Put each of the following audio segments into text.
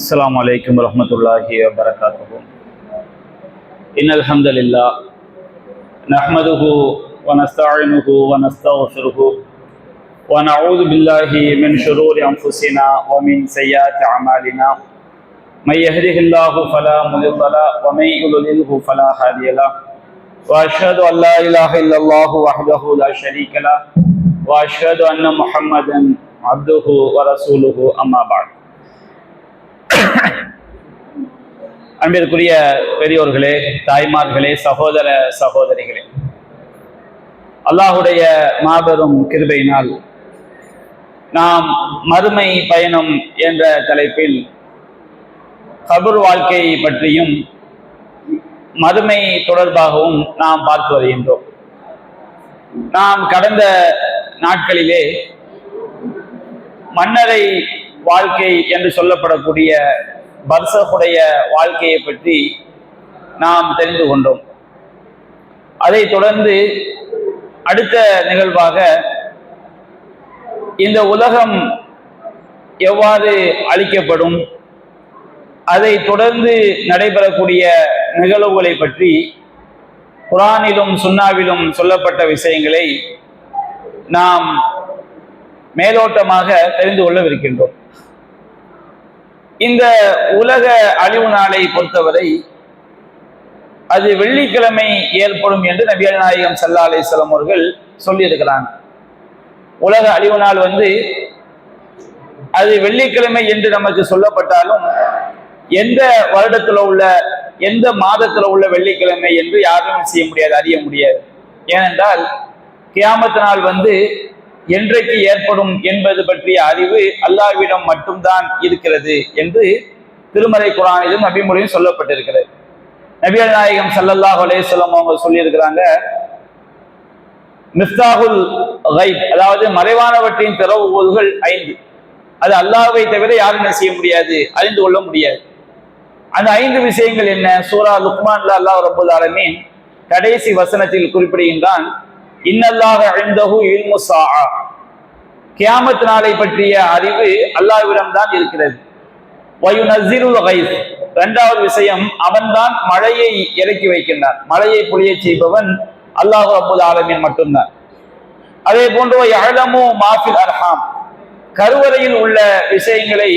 السلام عليكم ورحمة الله وبركاته. إن الحمد لله نحمده ونستعينه ونستغفره ونعوذ بالله من شرور أنفسنا ومن سيئات أعمالنا. من يهده الله فلا مضل له ومن يضلله فلا هادي له. وأشهد أن لا إله إلا الله وحده لا شريك له وأشهد أن محمدا عبده ورسوله أما بعد. அன்பிற்குரிய பெரியோர்களே, தாய்மார்களே, சகோதர சகோதரிகளே, அல்லாஹுடைய மாபெரும் கிருபையினால் நாம் மறுமை பயணம் என்ற தலைப்பில் கபர் வாழ்க்கையை பற்றியும் மறுமை தொடர்பாகவும் நாம் பார்த்து வருகின்றோம். நாம் கடந்த நாட்களிலே மன்னரை வாழ்க்கை என்று சொல்லப்படக்கூடிய பர்சகுடைய வாழ்க்கையை பற்றி நாம் தெரிந்து கொண்டோம். அதை தொடர்ந்து அடுத்த நிகழ்வாக இந்த உலகம் எவ்வாறு அழிக்கப்படும், அதை தொடர்ந்து நடைபெறக்கூடிய நிகழ்வுகளை பற்றி குர்ஆனிலும் சுன்னாவிலும் சொல்லப்பட்ட விஷயங்களை நாம் மேலோட்டமாக தெரிந்து கொள்ளவிருக்கின்றோம். இந்த உலக அழிவு நாளை பொறுத்தவரை அது வெள்ளிக்கிழமை ஏற்படும் என்று நபிகள் நாயகம் ஸல்லல்லாஹு அலைஹி வஸல்லம் அவர்கள் சொல்லியிருக்கிறாங்க. உலக அழிவு நாள் அது வெள்ளிக்கிழமை என்று நமக்கு சொல்லப்பட்டாலும் எந்த வருடத்துல உள்ள எந்த மாதத்துல உள்ள வெள்ளிக்கிழமை என்று யாரும் செய்ய முடியாது, அறிய முடியாது. ஏனென்றால் கியாமத் நாள் என்றைக்கு ஏற்படும் என்பது பற்றிய அறிவு அல்லாஹ்விடம் மட்டும்தான் இருக்கிறது என்று திருமறை குர்ஆனிலும் நபிமொழியும் சொல்லப்பட்டிருக்கிறது. நபிகள் நாயகம் ஸல்லல்லாஹு அலைஹி வஸல்லம் அவங்க சொல்லியிருக்கிறாங்க, மிஃப்தாஹுல் கைப், அதாவது மறைவானவற்றின் திறவுகோல்கள் 5. அது அல்லாஹ்வை தவிர யாரும் செய்ய முடியாது, அறிந்து கொள்ள முடியாது. அந்த 5 விஷயங்கள் என்ன? சூரா லுக்மான்ல அல்லாஹ் ரப்பல் ஆலமீன் கடைசி வசனத்தில் குறிப்பிடுகின்றான், இன்னல்லாஹ இன்தஹு இல்மு ஸாஅ, கியாமத் நாளை பற்றிய அறிவு அல்லாஹ்விடம் தான் இருக்கிறது. வயுனஸ்ஸிலுல் கைஸ், 2வது விஷயம், அவன்தான் மழையை இறக்கி வைக்கின்றான், மழையை பொழிய செய்பவன் அல்லாஹ் ரப்பல் ஆலமீன் மட்டும்தான். அதே போன்று யஅலமு மா ஃபில் அர்ஹாம், கருவறையில் உள்ள விஷயங்களை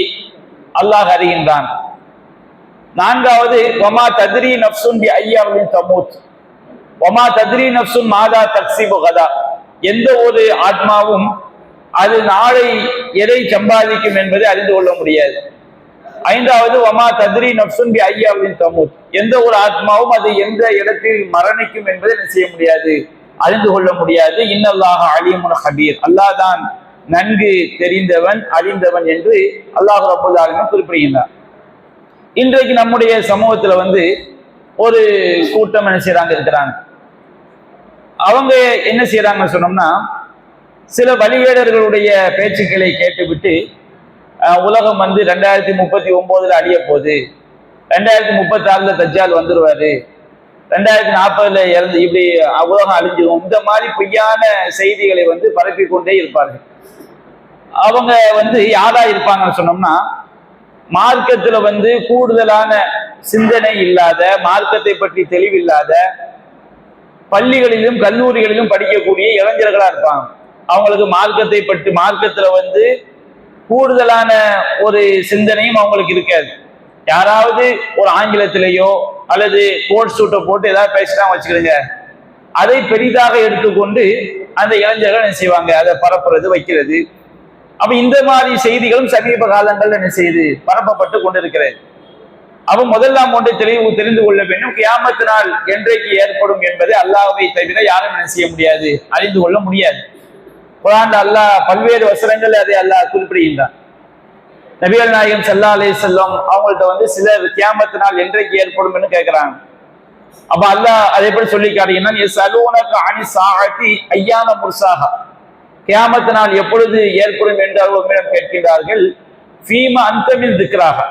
அல்லாஹ் அறிகின்றான். 4வது வமா தத்ரி நஃப்சுன் பி ஐயி அர்தின் தமூத் வமா தத்ரி நஃப்சுன் மாதா தக்ஸிபு கதா, எந்த ஒரு ஆத்மாவும் அது நாளை எதை சம்பாதிக்கும் என்பதை அறிந்து கொள்ள முடியாது. 5வது வமா தத்ரி நஃப்சுன் பி ஐயி அர்தின் தமூத், எந்த ஒரு ஆத்மாவும் அது எந்த இடத்தில் மரணிக்கும் என்பதை என்ன செய்ய முடியாது, அறிந்து கொள்ள முடியாது. இன்னல்லாஹ அலீமுன் ஹபீர், அல்லாஹ் தான் நன்கு தெரிந்தவன் அறிந்தவன் என்று அல்லாஹ் ரப்பல் ஆலமீன் குறிப்பிடுகின்றார். இன்றைக்கு நம்முடைய சமூகத்துல ஒரு கூட்டம் என்ன செய்யறாங்க இருக்கிறாங்க. அவங்க என்ன செய்யறாங்கன்னு சொன்னோம்னா, சில வழிகேடர்களுடைய பேச்சுக்களை கேட்டுவிட்டு உலகம் 2039 அழிய போகுது, 2036 தஜ்ஜால் வந்துருவாரு, 2040 இறந்து இப்படி உலகம் அழிஞ்சிடும், இந்த மாதிரி பொய்யான செய்திகளை பரப்பி கொண்டே இருப்பார்கள். அவங்க யாரா இருப்பாங்கன்னு சொன்னோம்னா, மார்க்கத்துல கூடுதலான சிந்தனை இல்லாத, மார்க்கத்தை பற்றி தெளிவில்லாத, பள்ளிகளிலும் கல்லூரிகளிலும் படிக்கக்கூடிய இளைஞர்களா இருப்பாங்க. அவங்களுக்கு மார்க்கத்தை பற்றி மார்க்கத்துல கூடுதலான ஒரு சிந்தனையும் அவங்களுக்கு இருக்காது. யாராவது ஒரு ஆங்கிலத்திலேயோ அல்லது கோட் சூட்டை போட்டு ஏதாவது பேசினா வச்சுக்கிடுங்க, அதை பெரிதாக எடுத்துக்கொண்டு அந்த இளைஞர்கள் என்ன செய்வாங்க, அதை பரப்புறது, வைக்கிறது. அப்ப இந்த மாதிரி செய்திகளும் சமீப காலங்கள்ல என்ன செய்து பரப்பப்பட்டு கொண்டிருக்கிறது. அப்ப முதல்லாம் தெரிந்து கொள்ள வேண்டும், கியாமத் நாள் என்றைக்கு ஏற்படும் என்பதை அல்லாஹ்வை தவிர யாரும் என்ன செய்ய முடியாது, அறிந்து கொள்ள முடியாது. குர்ஆன்ல அல்லாஹ் பல்வேறு வசனங்கள் அதை அல்லாஹ் குறிப்பிடுகின்றான். நபிகள் நாயகம் ஸல்லல்லாஹு அலைஹி வஸல்லம் அவங்கள்ட்ட சில கியாமத் நாள் என்றைக்கு ஏற்படும் கேட்கிறாங்க. அப்ப அல்லாஹ் அதை பற்றி சொல்லி காட்டுகிறான், யஸ்அலூனக அனி ஸாஅத்தி அய்யான முர்சாஹா, கியாமத் நாள் எப்பொழுது ஏற்படும் என்று அவர்களிடம் கேட்கிறார்கள். ஃபீமா அன்த மின் திக்ராஹா,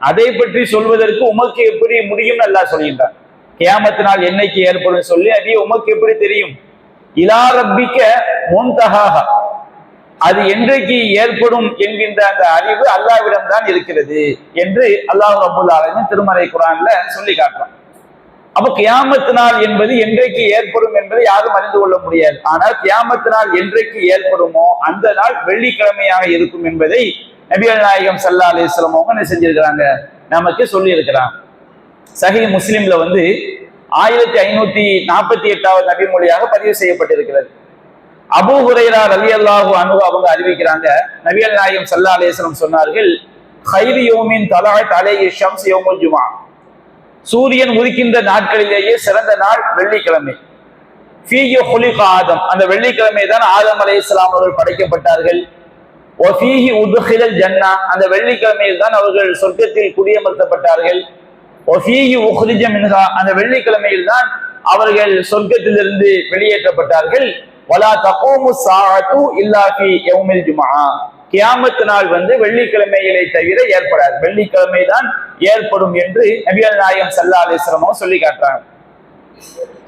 அதை பற்றி சொல்வதற்கு உமக்கு எப்படி முடியும் அல்லாஹ் சொல்கின்றார். கியாமத் நாள் என்னைக்கு ஏற்படும் சொல்லி அது உமக்கு எப்படி தெரியும்? இலா ரப்பிக்க முன்தஹாஹா, அது என்றைக்கு ஏற்படும் என்கின்ற அந்த அறிவு அல்லாஹ்விடம் தான் இருக்கிறது என்று அல்லாஹ் ரப்பல் ஆலமீன் திருமறை குர்ஆன்ல சொல்லி காட்டுறான். அப்ப கியாமத் நாள் என்பது என்றைக்கு ஏற்படும் என்பதை யாரும் அறிந்து கொள்ள முடியாது. ஆனால் கியாமத் நாள் என்றைக்கு ஏற்படுமோ அந்த நாள் வெள்ளிக்கிழமையாக இருக்கும் என்பதை நபிகள் நாயகம் ஸல்லல்லாஹு அலைஹி வஸல்லம் அவங்க என்ன செஞ்சிருக்கிறாங்க, நமக்கு சொல்லி இருக்கிறாங்க. சஹீஹ் முஸ்லிம்ல 1548வது நபி மொழியாக பதிவு செய்யப்பட்டிருக்கிறது. அபூ ஹுரைரா ரலியல்லாஹு அன்ஹு அவங்க அறிவிக்கிறாங்க, நபிகள் நாயகம் ஸல்லல்லாஹு அலைஹி வஸல்லம் சொன்னார்கள், கைரு யௌமின் தலஅத் அலைஹி ஷம்ஸ் யௌமுல் ஜும்ஆ, சூரியன் உதிக்கின்ற நாட்களிலேயே சிறந்த நாள் வெள்ளிக்கிழமை. ஃபீஹி குலிக ஆதம், அந்த வெள்ளிக்கிழமை தான் ஆதம் அலைஹிஸ்ஸலாம் அவர்கள் படைக்கப்பட்டார்கள். வஃபீஹி உத்கிலல் ஜன்னah, அந்த வெள்ளிக்கிழமையில் தான் அவர்கள் சொர்க்கத்தில் குடியமர்த்தப்பட்டார்கள். வஃபீஹி உக்ரிஜ மின்ஹா, அந்த வெள்ளிக்கிழமையில் தான் அவர்கள் சொர்க்கத்திலிருந்து வெளியேற்றப்பட்டார்கள். வலா தகூமு ஸாஅத்து இல்லா ஃபீ யௌமில் ஜும்ஆ, கியாமத் நாள் வெள்ளிக்கிழமைகளை தவிர ஏற்படாது, வெள்ளிக்கிழமை தான் ஏற்படும் என்று நபிகள் நாயகம் ஸல்லல்லாஹு அலைஹி வஸல்லம் சொல்லி காட்டுறாங்க.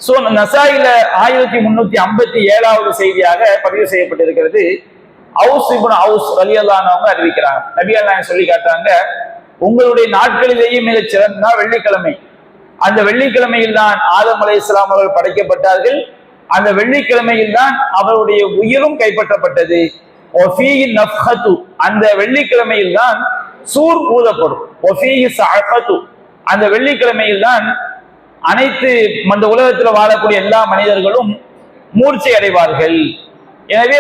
சோ நசாயில 1357வது செய்தியாக பதிவு செய்யப்பட்டிருக்கிறது. அவுஸ் இப்னு அவுஸ் ரலியல்லாஹு அன்ஹு அறிவிக்கிறாங்க, நபிகள் நாயகம் சொல்லி காட்டுறாங்க, உங்களுடைய நாட்களிலேயே மிகச் சிறந்த வெள்ளிக்கிழமை. அந்த வெள்ளிக்கிழமையில் தான் ஆதம் அலைஹிஸ்ஸலாம் அவர்கள் படைக்கப்பட்டார்கள். அந்த வெள்ளிக்கிழமையில் தான் அவருடைய உயிரும் கைப்பற்றப்பட்டது. அந்த வெள்ளிக்கிழமையில் தான் சூர் ஊதப்படும். அந்த வெள்ளிக்கிழமையில் தான் அனைத்து அந்த உலகத்தில் வாழக்கூடிய எல்லா மனிதர்களும் மூர்ச்சை அடைவார்கள். எனவே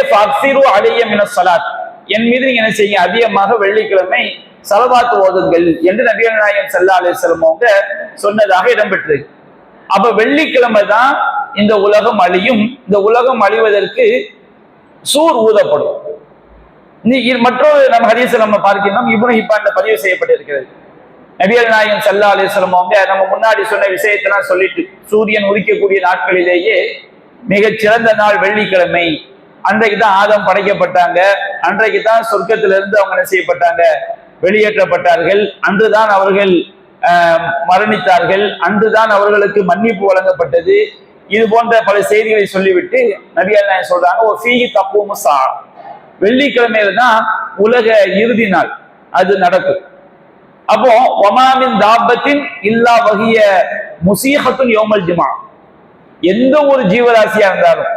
என் மீது நீங்க என்ன செய்யுங்க, அதிகமாக வெள்ளிக்கிழமை ஸலவாத் ஓதுங்கள் என்று நபிகள் நாயகம் ஸல்லல்லாஹு அலைஹி வஸல்லம் அவங்க சொன்னதாக இடம்பெற்றது. அப்ப வெள்ளிக்கிழமை தான் இந்த உலகம் அழியும். இந்த உலகம் அழிவதற்கு சூர் ஊதப்படும். மற்றொரு நம்ம ஹதீஸ்ல நம்ம பார்க்கிறோம், இப்னு ஹிப்பான்ல பதிவு செய்யப்பட்டிருக்கிறது. நபிகள் நாயகம் ஸல்லல்லாஹு அலைஹி வஸல்லம் அவங்க நம்ம முன்னாடி சொன்ன விஷயத்தெல்லாம் சொல்லிட்டு, சூரியன் உதிக்கக்கூடிய நாட்களிலேயே மிகச் சிறந்த நாள் வெள்ளிக்கிழமை, அன்றைக்கு தான் ஆதம் படைக்கப்பட்டாங்க, அன்றைக்கு தான் சொர்க்கத்திலிருந்து அவங்க என்ன செய்யப்பட்டாங்க, வெளியேற்றப்பட்டார்கள், அன்றுதான் அவர்கள் மரணித்தார்கள், அன்றுதான் அவர்களுக்கு மன்னிப்பு வழங்கப்பட்டது. இது போன்ற பல செய்திகளை சொல்லிவிட்டு நபிகள் நாயகம் சொல்றாங்க, ஓ ஃபீஹி தக்கூமு ஸாஅ, வெள்ளிக்கிழமையில தான் உலக இறுதி நாள் அது நடக்கும். அப்போ வமாமின் தாபத்தின் இல்லா வகிய முசீஹத்துன் யௌமல் ஜும்ஆ, எந்த ஒரு ஜீவராசியா இருந்தாலும்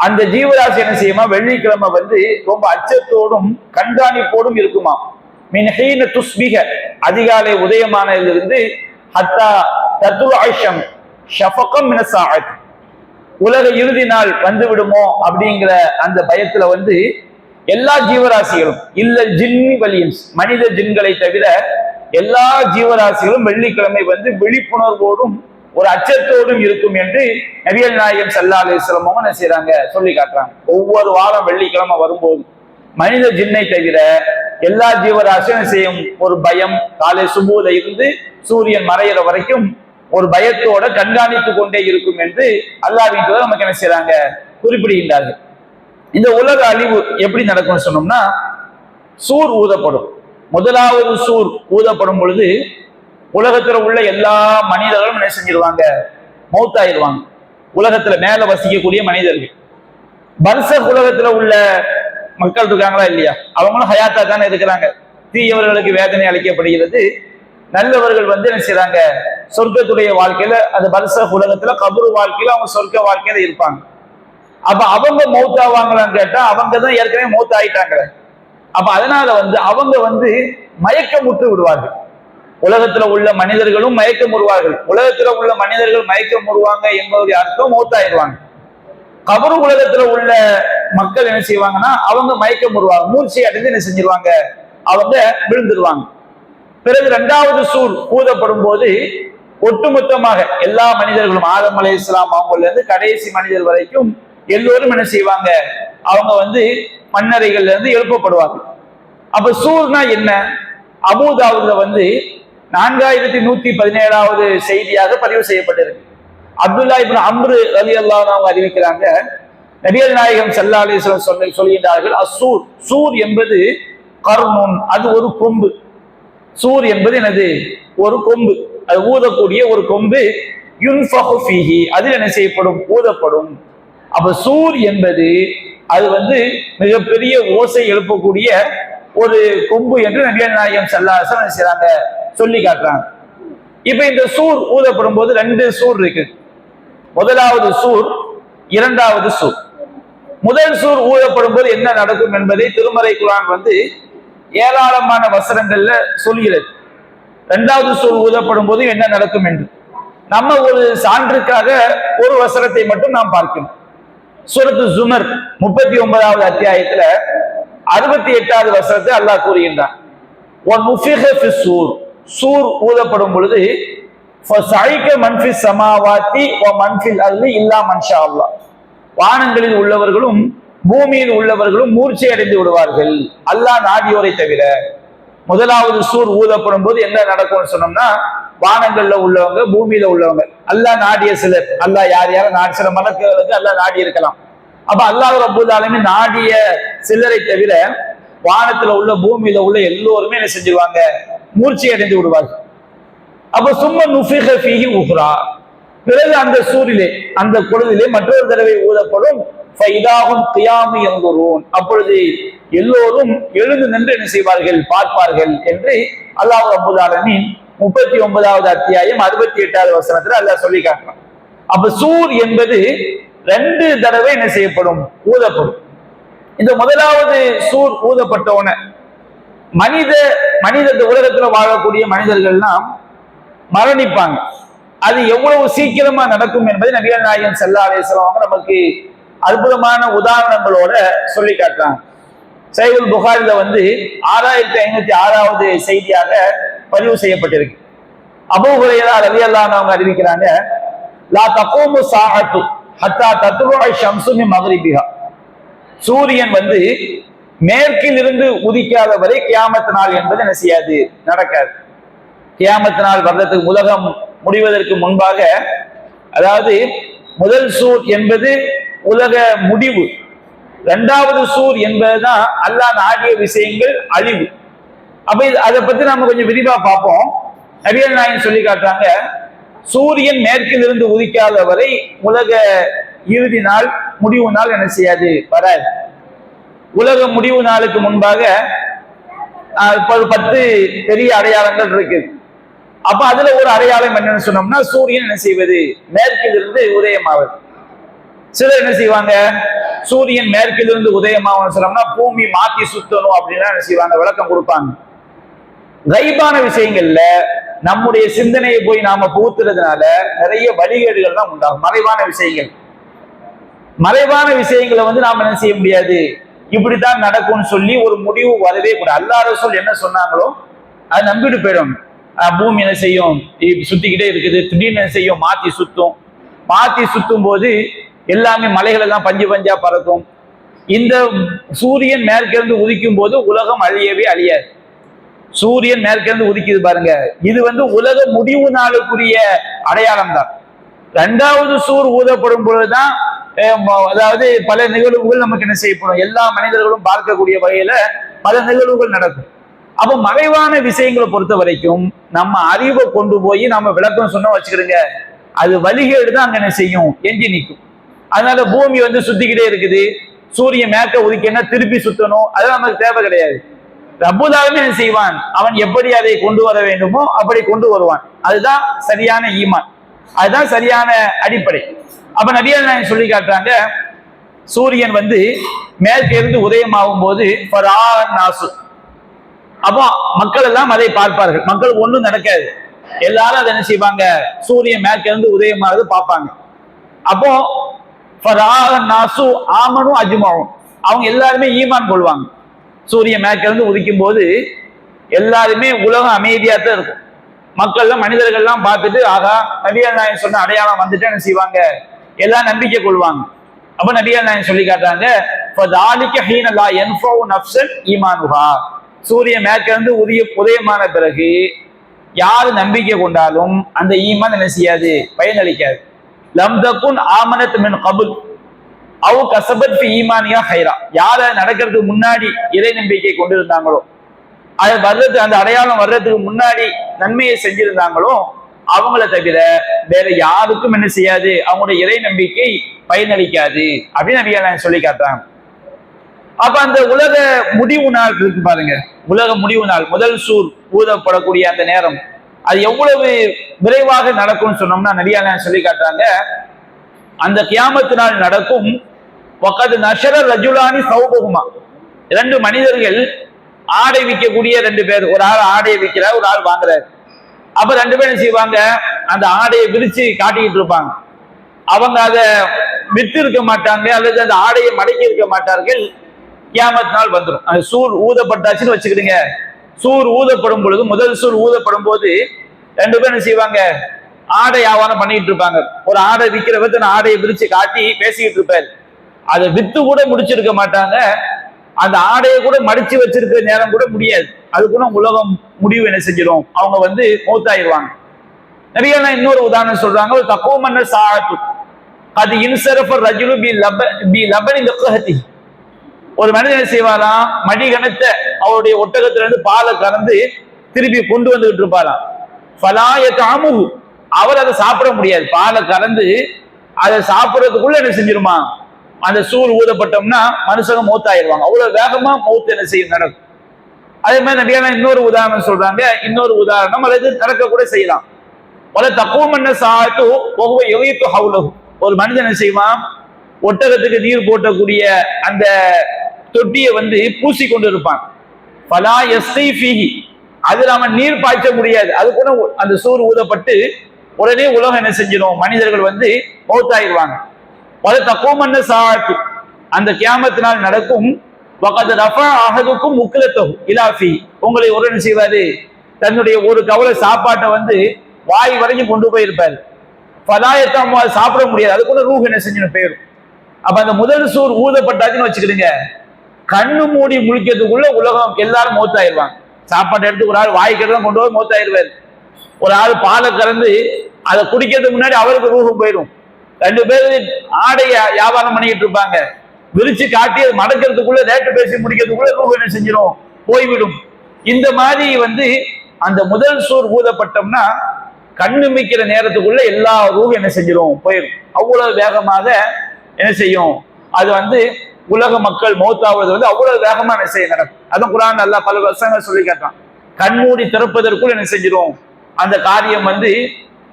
அந்த ஜீவராசி என்ன செய்யுமா, வெள்ளிக்கிழமை ரொம்ப அச்சத்தோடும் கண்காணிப்போடும் இருக்குமா. மின் ஹீன துஸ்பிக, அதிகாலை உதயமானதிலிருந்து ஹத்தா தத்ரு ஐஷம் ஷஃபகம் மின ஸாஅத், உலக இறுதி நாள் வந்து விடுமோ அப்படிங்கிற அந்த பயத்துல எல்லா ஜீவராசிகளும் இல்ல ஜின்னி வலியன்ஸ், மனித ஜின்களை தவிர எல்லா ஜீவராசிகளும் வெள்ளிக்கிழமை விழிப்புணர்வோடும் ஒரு அச்சத்தோடும் இருக்கும் என்று நபிகள் நாயகம் ஸல்லல்லாஹு அலைஹி வஸல்லம் என்ன செய்றாங்க, சொல்லி காட்டுறாங்க. ஒவ்வொரு வாரம் வெள்ளிக்கிழமை வரும்போது மனித ஜின்னை தவிர எல்லா ஜீவராசியும் செய்யும் ஒரு பயம், காலை சுபூல இருந்து சூரியன் மறையிற வரைக்கும் ஒரு பயத்தோட கண்காணித்துக் கொண்டே இருக்கும் என்று அல்லாஹ்வின் தூதர் நமக்கு என்ன செய்றாங்க, குறிப்பிடுகின்றார்கள். இந்த உலக அழிவு எப்படி நடக்கும்னு சொன்னோம்னா, சூர் ஊதப்படும். முதலாவது சூர் ஊதப்படும் பொழுது உலகத்துல உள்ள எல்லா மனிதர்களும் என்ன செஞ்சிருவாங்க, மௌத்தாயிருவாங்க. உலகத்துல மேல வசிக்கக்கூடிய மனிதர்கள், பர்சக் உலகத்துல உள்ள மக்கள் இருக்காங்களா இல்லையா, அவங்களும் ஹயாத்தா தானே இருக்கிறாங்க. தீயவர்களுக்கு வேதனை அளிக்கப்படுகிறது, நல்லவர்கள் என்ன செய்றாங்க, சொர்க்கத்துடைய வாழ்க்கையில, அந்த பர்சக் உலகத்துல கபரு வாழ்க்கையில அவங்க சொர்க்க வாழ்க்கையில இருப்பாங்க. அப்ப அவங்க மௌத்தாவாங்களான்னு கேட்டா அவங்க தான் ஏற்கனவே மௌத்த ஆயிட்டாங்களே. அப்ப அதனால அவங்க மயக்கமுற்று விடுவார்கள். உலகத்துல உள்ள மனிதர்களும் மயக்கம் உருவார்கள். உலகத்துல உள்ள மனிதர்கள் மயக்கம் உருவாங்க என்பதுடைய அர்த்தம் மௌத்தாயிடுவாங்க. கபரு உலகத்துல உள்ள மக்கள் என்ன செய்வாங்கன்னா, அவங்க மயக்கம் உருவாங்க, மூர்ச்சை அடைந்து என்ன செஞ்சிருவாங்க, அவங்க விழுந்துருவாங்க. பிறகு இரண்டாவது சூர் ஊதப்படும் போது ஒட்டுமொத்தமாக எல்லா மனிதர்களும் ஆதம் அலைஹிஸ்ஸலாம் அவங்கள்ல இருந்து கடைசி மனிதர் வரைக்கும் எல்லோரும் என்ன செய்வாங்க, அவங்க மண்ணறைகள்ல இருந்து எழுப்பப்படுவாங்க. அப்ப சூர்னா என்ன, அபூதாவுதுல 4117வது செய்தியாக பதிவு செய்யப்பட்டிருக்கு. அப்துல்லா இப்னு அம்ரு ரலியல்லாஹு அன்ஹு அறிவிக்கிறாங்க, நபிகள் நாயகம் ஸல்லல்லாஹு அலைஹி வஸல்லம் சொல்கின்றார்கள், அஸ்ஸூர், சூர் என்பது கர்னுன், அது ஒரு கொம்பு. சூர் என்பது என்னது, ஒரு கொம்பு, அது ஊதக்கூடிய ஒரு கொம்பு. யுன்ஃபஹு ஃபீஹி, அதில் என்ன செய்யப்படும், ஊதப்படும். அப்ப சூர் என்பது அது மிகப்பெரிய ஓசை எழுப்பக்கூடிய ஒரு கொம்பு என்று நபிகள் நாயகம் ஸல்லல்லாஹு அலைஹி வஸல்லம் செய்றாங்க, சொல்லி காட்டுறாங்க. இப்ப இந்த சூர் ஊதப்படும் போது 2 சூர் இருக்கு. முதலாவது சூர், இரண்டாவது சூர். முதல் சூர் ஊதப்படும் போது என்ன நடக்கும் என்பதை திருமறை குர்ஆன் ஏராளமான வசனங்கள்ல சொல்கிறது. இரண்டாவது சூர் ஊதப்படும் போது என்ன நடக்கும் என்று நம்ம ஒரு சான்றுக்காக ஒரு வசனத்தை மட்டும் நாம் பார்க்கணும். சூரத்து ஜுமர் 39வது அத்தியாயத்துல 68வது வசனத்தை அல்லாஹ் கூறுகின்றான். சூர் ஊதப்படும் பொழுது வானங்களில் உள்ளவர்களும் பூமியில் உள்ளவர்களும் மூர்ச்சை அடைந்து விடுவார்கள், அல்லாஹ் நாடியோரை தவிர. முதலாவது சூர் ஊதப்படும் போது என்ன நடக்கும்னு சொன்னோம்னா, வானங்கள்ல உள்ளவங்க பூமியில உள்ளவங்க அல்லாஹ் நாடிய சிலர், அல்லாஹ் யார் நாடி, சில மலக்குகளுக்கு அல்லாஹ் நாடி இருக்கலாம். அப்ப அல்லாஹ் ரப்பல் ஆலமீன் நாடிய சிலரை தவிர வானத்துல உள்ள பூமியில உள்ள எல்லோருமே என்ன செஞ்சிருவாங்க, மூர்ச்சை அடைந்து விடுவார்கள். அப்ப சும்ம நுஃபிக ஃபீஹி உஹ்ரா, பிறகு அந்த சூரிலே அந்த பொழுதிலே மற்றொரு தடவை ஊதப்படும். ஃபைதாஹும் கியாமு யன்துரூன், அப்பொழுது எல்லோரும் எழுந்து நின்று என்ன செய்வார்கள், பார்ப்பார்கள் என்று அல்லாஹ் ரப்பல் ஆலமீன் 39வது அத்தியாயம் 68வது வசனத்துல அல்லாஹ் சொல்லி காட்டுறான். அப்ப சூர் என்பது 2 தடவை என்ன செய்யப்படும், ஊதப்படும். இந்த முதலாவது சூர் ஊதப்பட்டவன மனித உலகத்துல வாழக்கூடிய மனிதர்கள்லாம் மரணிப்பாங்க. அது எவ்வளவு சீக்கிரமா நடக்கும் என்பதை நபிகள் நாயகம் ஸல்லல்லாஹு அலைஹி வஸல்லம் நமக்கு அற்புதமான உதாரணங்களோட சொல்லி காட்டுறாங்க. சஹீஹுல் புகாரில 6506வது செய்தியாக பதிவு செய்யப்பட்டிருக்கு. அபூ ஹுரைரா ரலியல்லாஹு அன்ஹு அவங்க அறிவிக்கிறாங்க, லா தகூமு ஸாஅத்து ஹத்தா தத்லுஅ ஷம்ஸு மின் மக்ரிபிஹா, சூரியன் மேற்கில் இருந்து உதிக்காத வரை கியாமத் நாள் என்பது என்ன செய்யாது, நடக்காது. கியாமத் நாள் வர்றதுக்கு, உலகம் முடிவதற்கு முன்பாக, அதாவது முதல் சூர் என்பது உலக முடிவு, 2வது சூர் என்பதுதான் அல்லாஹ் நாடிய விஷயங்கள் அழிவு. அப்ப அதை பத்தி நம்ம கொஞ்சம் விரிவா பார்ப்போம். நபிகள் நாயகம் சொல்லி காட்டுறாங்க, சூரியன் மேற்கில் இருந்து உதிக்காத வரை உலக இறுதி நாள், முடிவு நாள் என்ன செய்யாது, வராது. உலக முடிவு நாளுக்கு முன்பாக 10 பெரிய அடையாளங்கள் இருக்கு. அப்ப அதுல ஒரு அடையாளம் என்னன்னு சொன்னோம்னா, சூரியன் என்ன செய்வது, மேற்கில் இருந்து உதயமாவது. சிலர் என்ன செய்வாங்க, சூரியன் மேற்கில் இருந்து உதயமாகும் சொன்னோம்னா பூமி மாத்தி சுத்தணும் அப்படின்னா என்ன செய்வாங்க, விளக்கம் கொடுப்பாங்க. கைபான விஷயங்கள்ல நம்முடைய சிந்தனையை போய் நாம புகுத்துறதுனால நிறைய வழிகேடுகள் தான் உண்டாகும். மறைவான விஷயங்களை நாம என்ன செய்ய முடியாது, இப்படித்தான் நடக்கும்னு சொல்லி ஒரு முடிவு வரவே கூடாது. அல்லாஹ் ரசூல் என்ன சொன்னாங்களோ அதை நம்பிட்டு போயிடும். பூமி என்ன செய்யும், சுத்திக்கிட்டே இருக்குது, திடீர்னு என்ன செய்யும், மாத்தி சுத்தும் போது எல்லாமே மலைகள் எல்லாம் பஞ்சு பஞ்சா பறக்கும். இந்த சூரியன் மேற்கிருந்து உதிக்கும் போது உலகம் அழியவே அழியாது. சூரியன் மேற்கிருந்து உதிக்குது பாருங்க, இது உலக முடிவு நாளுக்குரிய அடையாளம் தான். 2வது சூர் ஊதப்படும் பொழுதுதான், அதாவது பல நிகழ்வுகள் நமக்கு என்ன செய்யப்படும், எல்லா மனிதர்களும் பார்க்கக்கூடிய வகையில பல நிகழ்வுகள் நடக்கும். அப்ப மறைவான விஷயங்களை பொறுத்த வரைக்கும் நம்ம அறிவை கொண்டு போய் நம்ம விளக்கம் சொன்ன வச்சுக்கிடுங்க, அது வழிகேடு தான் அங்க என்ன செய்யும், எஞ்சி நிற்கும். அதனால பூமி சுத்திக்கிட்டே இருக்குது, சூரியன் மேற்க உதிக்கன்னா திருப்பி சுத்தணும், அதெல்லாம் நமக்கு தேவை கிடையாது. ரப்புல் ஆலமீன் என்ன செய்வான், அவன் எப்படி அதை கொண்டு வர வேண்டுமோ அப்படி கொண்டு வருவான். அதுதான் சரியான ஈமான், அதுதான் சரியான அடிப்படை. அப்ப நபிகள் நாயகம் சொல்லி காட்டுறாங்க, சூரியன் மேற்கே இருந்து உதயமாகும் போது அப்போ மக்கள் எல்லாம் அதை பார்ப்பார்கள். மக்கள் ஒன்றும் நடக்காது, எல்லாரும் அதை என்ன செய்வாங்க, சூரியன் மேற்கே இருந்து உதயமாவது பார்ப்பாங்க. அப்போ ஆமனும் அஜ்மாவும், அவங்க எல்லாருமே ஈமான் கொள்வாங்க. சூரியன் மேற்கே இருந்து உதிக்கும் போது எல்லாருமே உலகம் அமைதியா தான் இருக்கும். மக்கள்லாம் மனிதர்கள்லாம் பார்த்துட்டு, ஆகா நபிகள் நாயகம் சொன்ன அடையாளம் வந்துட்டு என்ன செய்வாங்க, எல்லாம் நம்பிக்கை கொள்வாங்க. அப்ப நபிகள் நாயகம் சொல்லி காட்டுறாங்க, சூரியன் மேற்கே இருந்து உதயமான பிறகு யாரு நம்பிக்கை கொண்டாலும் அந்த ஈமான் என்ன செய்யாது, பயனளிக்காது. லம் தகுன் ஆமனத் மின் கபுல் அவ் கஸபத் ஃபி ஈமானியா ஹைரா, யார நடக்கிறதுக்கு முன்னாடி இறை நம்பிக்கை கொண்டிருந்தாங்களோ, அது வர்றதுக்கு, அந்த அடையாளம் வர்றதுக்கு முன்னாடி நன்மையை செஞ்சிருந்தாங்களோ அவங்கள தவிர வேற யாருக்கும் என்ன செய்யாது, அவங்களுடைய இறை நம்பிக்கை பயனளிக்காது அப்படின்னு நபிகள் நாயகம் சொல்லி காட்டுறாங்க. அப்ப அந்த உலக முடிவு நாள் இருக்கு பாருங்க, உலக முடிவு நாள், முதல் சூர் ஊதப்படக்கூடிய அந்த நேரம் அது எவ்வளவு விரைவாக நடக்கும்னு சொன்னோம்னா நபியா சொல்லி காட்டுறாங்க, அந்த கியாமத்து நாள் நடக்கும். வகது நஷர ரஜுலானி சௌபகுமா, இரண்டு மனிதர்கள் ஆடை விற்கக்கூடிய ரெண்டு பேர், ஒரு ஆள் ஆடையை விற்கிறார், ஒரு ஆள் வாங்குறாரு. அப்ப ரெண்டு பேரும் செய்வாங்க, அந்த ஆடையை விரிச்சு காட்டிக்கிட்டு இருப்பாங்க. அவங்க அதை விற்று இருக்க மாட்டாங்க அல்லது அந்த ஆடையை மடக்கி இருக்க மாட்டார்கள். கியாமத் நாள் வந்துடும். அந்த சூர் ஊதப்பட்டாச்சுன்னு வச்சுக்கிடுங்க. சூர் ஊதப்படும் பொழுது, முதல் சூர் ஊதப்படும் போது ரெண்டு பேரும் செய்வாங்க, ஆடை வியாபாரம் பண்ணிட்டு இருப்பாங்க. ஒரு ஆடை விற்கிறவங்க ஆடையை விரிச்சு காட்டி பேசிக்கிட்டு இருப்பாரு. அதை வித்து கூட முடிச்சிருக்க மாட்டாங்க. அந்த ஆடையை கூட மடிச்சு வச்சிருக்கிற நேரம் கூட முடியாது. அது கூட உலகம் முடிவு என்ன செஞ்சிடும், அவங்க மௌத்தாயிருவாங்க. நிறைய இன்னொரு உதாரணம் சொல்றாங்க, ஒரு தக்குவமன்ன சாத்து அது இன்சரஃபர் ரஜுலு பி லபனி லக்கஹதி, ஒரு மனிதன் செய்வாராம், மடிகணத்த அவருடைய ஒட்டகத்திலிருந்து பாலை கறந்து திருப்பி கொண்டு வந்துகிட்டு இருப்பாராம். ஃபலாயத் அமுஹு, அவர் அதை சாப்பிட முடியாது. பாலை கறந்து அதை சாப்பிடறதுக்குள்ள என்ன செஞ்சிருமா, அந்த சூர் ஊதப்பட்டோம்னா மனுஷங்க மௌத்தாயிருவாங்க. அவ்வளவு வேகமா மௌத்து என்ன செய்யும், நடக்கும். அதே மாதிரி நபியான இன்னொரு உதாரணம் சொல்றாங்க, இன்னொரு உதாரணம் அல்லது நடக்க கூட செய்யலாம். பல தக்குவமன்ன சாத்து ஒவ்வொரு எவைத்து ஹவுலகு, ஒரு மனிதன் என்ன செய்வான், ஒட்டகத்துக்கு நீர் போட்டக்கூடிய அந்த தொட்டியை பூசி கொண்டு இருப்பான். பலா எஸ்ஐ ஃபீஹி, அதுல அவன் நீர் பாய்ச்ச முடியாது. அது கூட அந்த சூர் ஊதப்பட்டு உடனே உலகம் என்ன செஞ்சிடும், மனிதர்கள் மௌத்தாயிருவாங்க. பல தக்குவமன்ன சாத்து, அந்த கியாமத்தினால் நடக்கும். வகது ரஃபா அஹதுக்கும் முக்கிலத்தகு இலாஃபி, உங்களை ஒரு என்ன செய்வாரு, தன்னுடைய ஒரு கவலை சாப்பாட்டை வாய் வரைக்கும் கொண்டு போயிருப்பாரு. பலாயத்தை சாப்பிட முடியாது. அது கூட ரூஹ் என்ன செஞ்சுன்னு போயிடும். அப்ப அந்த முதல் சூர் ஊதப்பட்டாச்சுன்னு வச்சுக்கிடுங்க, கண்ணு மூடி முழிக்கிறதுக்குள்ள உலகம் எல்லாரும் மௌத்தாயிருவாங்க. சாப்பாட்டை எடுத்து ஒரு ஆள் வாய்க்கிறதான் கொண்டு போய் மௌத்தாயிருவாரு. ஒரு ஆள் பாலை கறந்து அதை குடிக்கிறதுக்கு முன்னாடி அவருக்கு ரூஹும் போயிடும். ரெண்டு பேரும் ஆடைய வியாபாரம் பண்ணிக்கிட்டு இருப்பாங்க, விரிச்சு காட்டி அது மடக்கிறதுக்குள்ள ரேட்டு பேசி முடிக்கிறதுக்குள்ள ரூஹ் என்ன செஞ்சிடும், போய்விடும். இந்த மாதிரி அந்த முதல் சூர் ஊதப்பட்டோம்னா கண்ணு மிக்கிற நேரத்துக்குள்ள எல்லா ரூஹ் என்ன செஞ்சிடும், போயிடும். அவ்வளவு வேகமாக என்ன செய்யும், அது உலக மக்கள் மௌத்தாவது அவ்வளவு வேகமா என்ன செய்ய நடக்கும். அதான் குர்ஆன் அல்லாஹ் பல வசனங்கள் சொல்லி காட்டுறான். கண்மூடி திறப்பதற்குள் என்ன செஞ்சிடும், அந்த காரியம்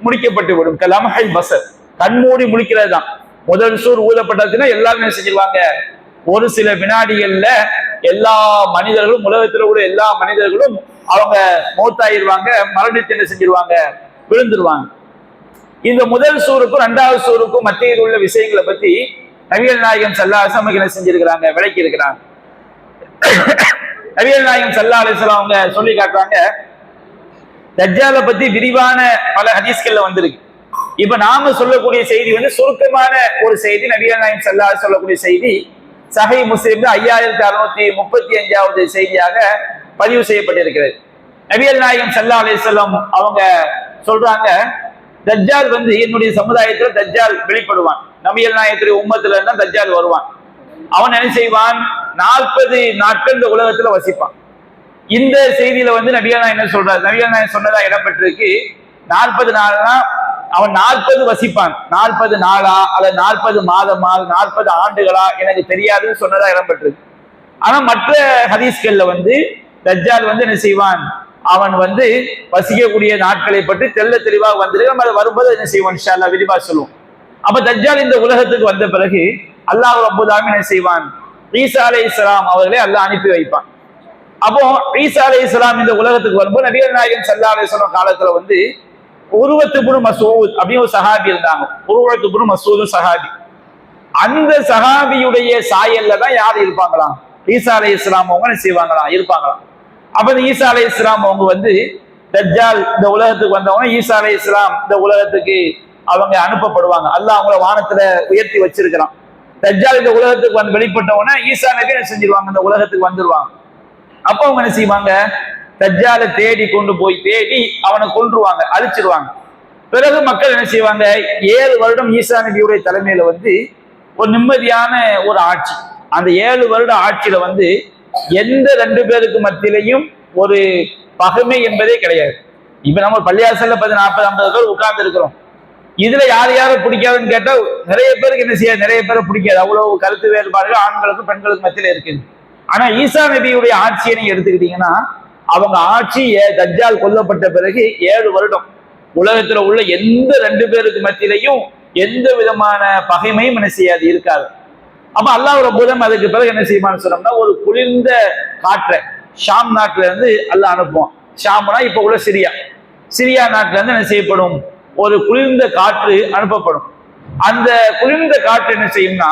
முடிக்கப்பட்டு விடும். கலமஹல் பசர், கண்மூடி முழிக்கிறது தான். முதல் சூர் ஊதப்பட்டதுன்னா எல்லாரும் என்ன செஞ்சிருவாங்க, ஒரு சில வினாடிகள்ல எல்லா மனிதர்களும், உலகத்தில் உள்ள எல்லா மனிதர்களும் அவங்க மௌத்தாயிருவாங்க, மரணித்து என்ன செஞ்சிருவாங்க, விழுந்துருவாங்க. இந்த முதல் சூருக்கும் இரண்டாவது சூருக்கும் மத்தியில் உள்ள விஷயங்களை பத்தி நபிகள் நாயகம் ஸல்லல்லாஹு அலைஹி வஸல்லம் என்ன செஞ்சிருக்கிறாங்க, விளக்கி இருக்கிறாங்க. நபிகள் நாயகம் ஸல்லல்லாஹு அலைஹி வஸல்லம் அவங்க சொல்லி காட்டுறாங்க, தஜ்ஜாலை பத்தி விரிவான பல ஹதீஸ்கள்ல வந்திருக்கு. இப்ப நாம சொல்லக்கூடிய செய்தி சுருக்கமான ஒரு செய்தி. நபிகள் நாயகம் ஸல்லல்லாஹு அலைஹி வஸல்லம் சொல்லக்கூடிய செய்தி சஹீஹ் முஸ்லிம்ல 5635வது செய்தியாக பதிவு செய்யப்பட்டிருக்கிறது. நபிகள் நாயகம் ஸல்லல்லாஹு அலைஹி வஸல்லம் அவங்க சொல்றாங்க, தஜ்ஜால் என்னுடைய சமுதாயத்துல தஜ்ஜால் வெளிப்படுவான். நபிகள் நாயகத்துடைய உம்மத்துல இருந்தா தஜ்ஜால் வருவான். அவன் என்ன செய்வான், 40 நாட்கள் இந்த உலகத்துல வசிப்பான். இந்த செய்தியில நபிகள் நாயகம் என்ன சொல்றாரு, நபிகள் நாயகம் சொன்னதா இடம்பெற்றிருக்கு, 40 நாள்னா அவன் 40 வசிப்பான். 40 நாளா அல்லது 40 மாதமா 40 ஆண்டுகளா எனக்கு தெரியாதுன்னு சொன்னதா இடம்பெற்றிருக்கு. ஆனா மற்ற ஹதீஸ்கள்ல தஜ்ஜால் என்ன செய்வான், அவன் வசிக்கக்கூடிய நாட்களை பற்றி தெள்ள தெளிவாக வந்திருக்கு. நம்ம அதை வரும்போது என்ன செய்வான், இன்ஷா அல்லாஹ் விரிவா சொல்லுவோம். அப்ப தஜ்ஜால் இந்த உலகத்துக்கு வந்த பிறகு அல்லாஹ் ரப்பல் ஆலமீன் என்ன செய்வான், ஈசா அலைஹிஸ்ஸலாம் அவர்களை அல்லாஹ் அனுப்பி வைப்பான். அப்போ ஈசா அலைஹிஸ்ஸலாம் இந்த உலகத்துக்கு வரும்போது நபிகள் நாயகம் ஸல்லல்லாஹு அலைஹி வஸல்லம் காலத்துல உருவத்து இப்னு மஸ்ஊத் அப்படின்னு ஒரு சஹாபி இருந்தாங்க. உருவத்து இப்னு மஸ்ஊத் சஹாபி. அந்த சஹாபியுடைய சாயல்ல தான் யார் இருப்பாங்களாம், ஈசா அலைஹிஸ்ஸலாம் அவங்க என்ன செய்வாங்களாம், இருப்பாங்களாம். அப்ப இந்த ஈசா அலைஹிஸ்ஸலாம் அவங்க தஜ்ஜால் இந்த உலகத்துக்கு வந்தவங்க, ஈசா அலைஹிஸ்ஸலாம் இந்த உலகத்துக்கு அவங்க அனுப்பப்படுவாங்க. அல்லாஹ் அவங்கள வானத்துல உயர்த்தி வச்சிருக்கிறான். தஜ்ஜால் இந்த உலகத்துக்கு வெளிப்பட்டவன ஈசா நபி என்ன செஞ்சிருவாங்க, இந்த உலகத்துக்கு வந்துருவாங்க. அப்ப அவங்க என்ன செய்வாங்க, தஜ்ஜாலை தேடி கொண்டு போய் தேடி அவனை கொன்றுவாங்க, அழிச்சிருவாங்க. பிறகு மக்கள் என்ன செய்வாங்க, 7 வருடம் ஈசா நபியுடைய தலைமையில ஒரு நிம்மதியான ஒரு ஆட்சி. அந்த 7 வருட ஆட்சியில எந்த 2 பேருக்கு மத்தியிலையும் ஒரு பகைமை என்பதே கிடையாது. இப்ப நம்ம பள்ளியாசல்ல 40-50 பேர் உட்கார்ந்து இருக்கிறோம். இதுல யார் யாரும் பிடிக்காதுன்னு கேட்டா நிறைய பேருக்கு என்ன செய்யாது, நிறைய பேரை பிடிக்காது. அவ்வளவு கருத்து வேறுபாடுகள் ஆண்களுக்கும் பெண்களுக்கு மத்தியில இருக்குது. ஆனா ஈசா நபியுடைய ஆட்சியை நீங்க எடுத்துக்கிட்டீங்கன்னா அவங்க ஆட்சியை தஜ்ஜால் கொல்லப்பட்ட பிறகு 7 வருடம் உலகத்துல உள்ள எந்த 2 பேருக்கு மத்தியிலையும் எந்த விதமான பகைமையும் என்ன செய்யாது, இருக்காது. அப்ப அல்லாஹ் ரப்பல் அதுக்கு பிறகு என்ன செய்வான்னு சொன்னோம்னா ஒரு குளிர்ந்த காற்றை ஷாம் நாட்டுல இருந்து அல்லாஹ் அனுப்புவான். ஷாம்னா இப்ப உள்ள சிரியா நாட்டுல இருந்து என்ன செய்யப்படும், ஒரு குளிர்ந்த காற்று அனுப்பப்படும். அந்த குளிர்ந்த காற்று என்ன செய்யும்னா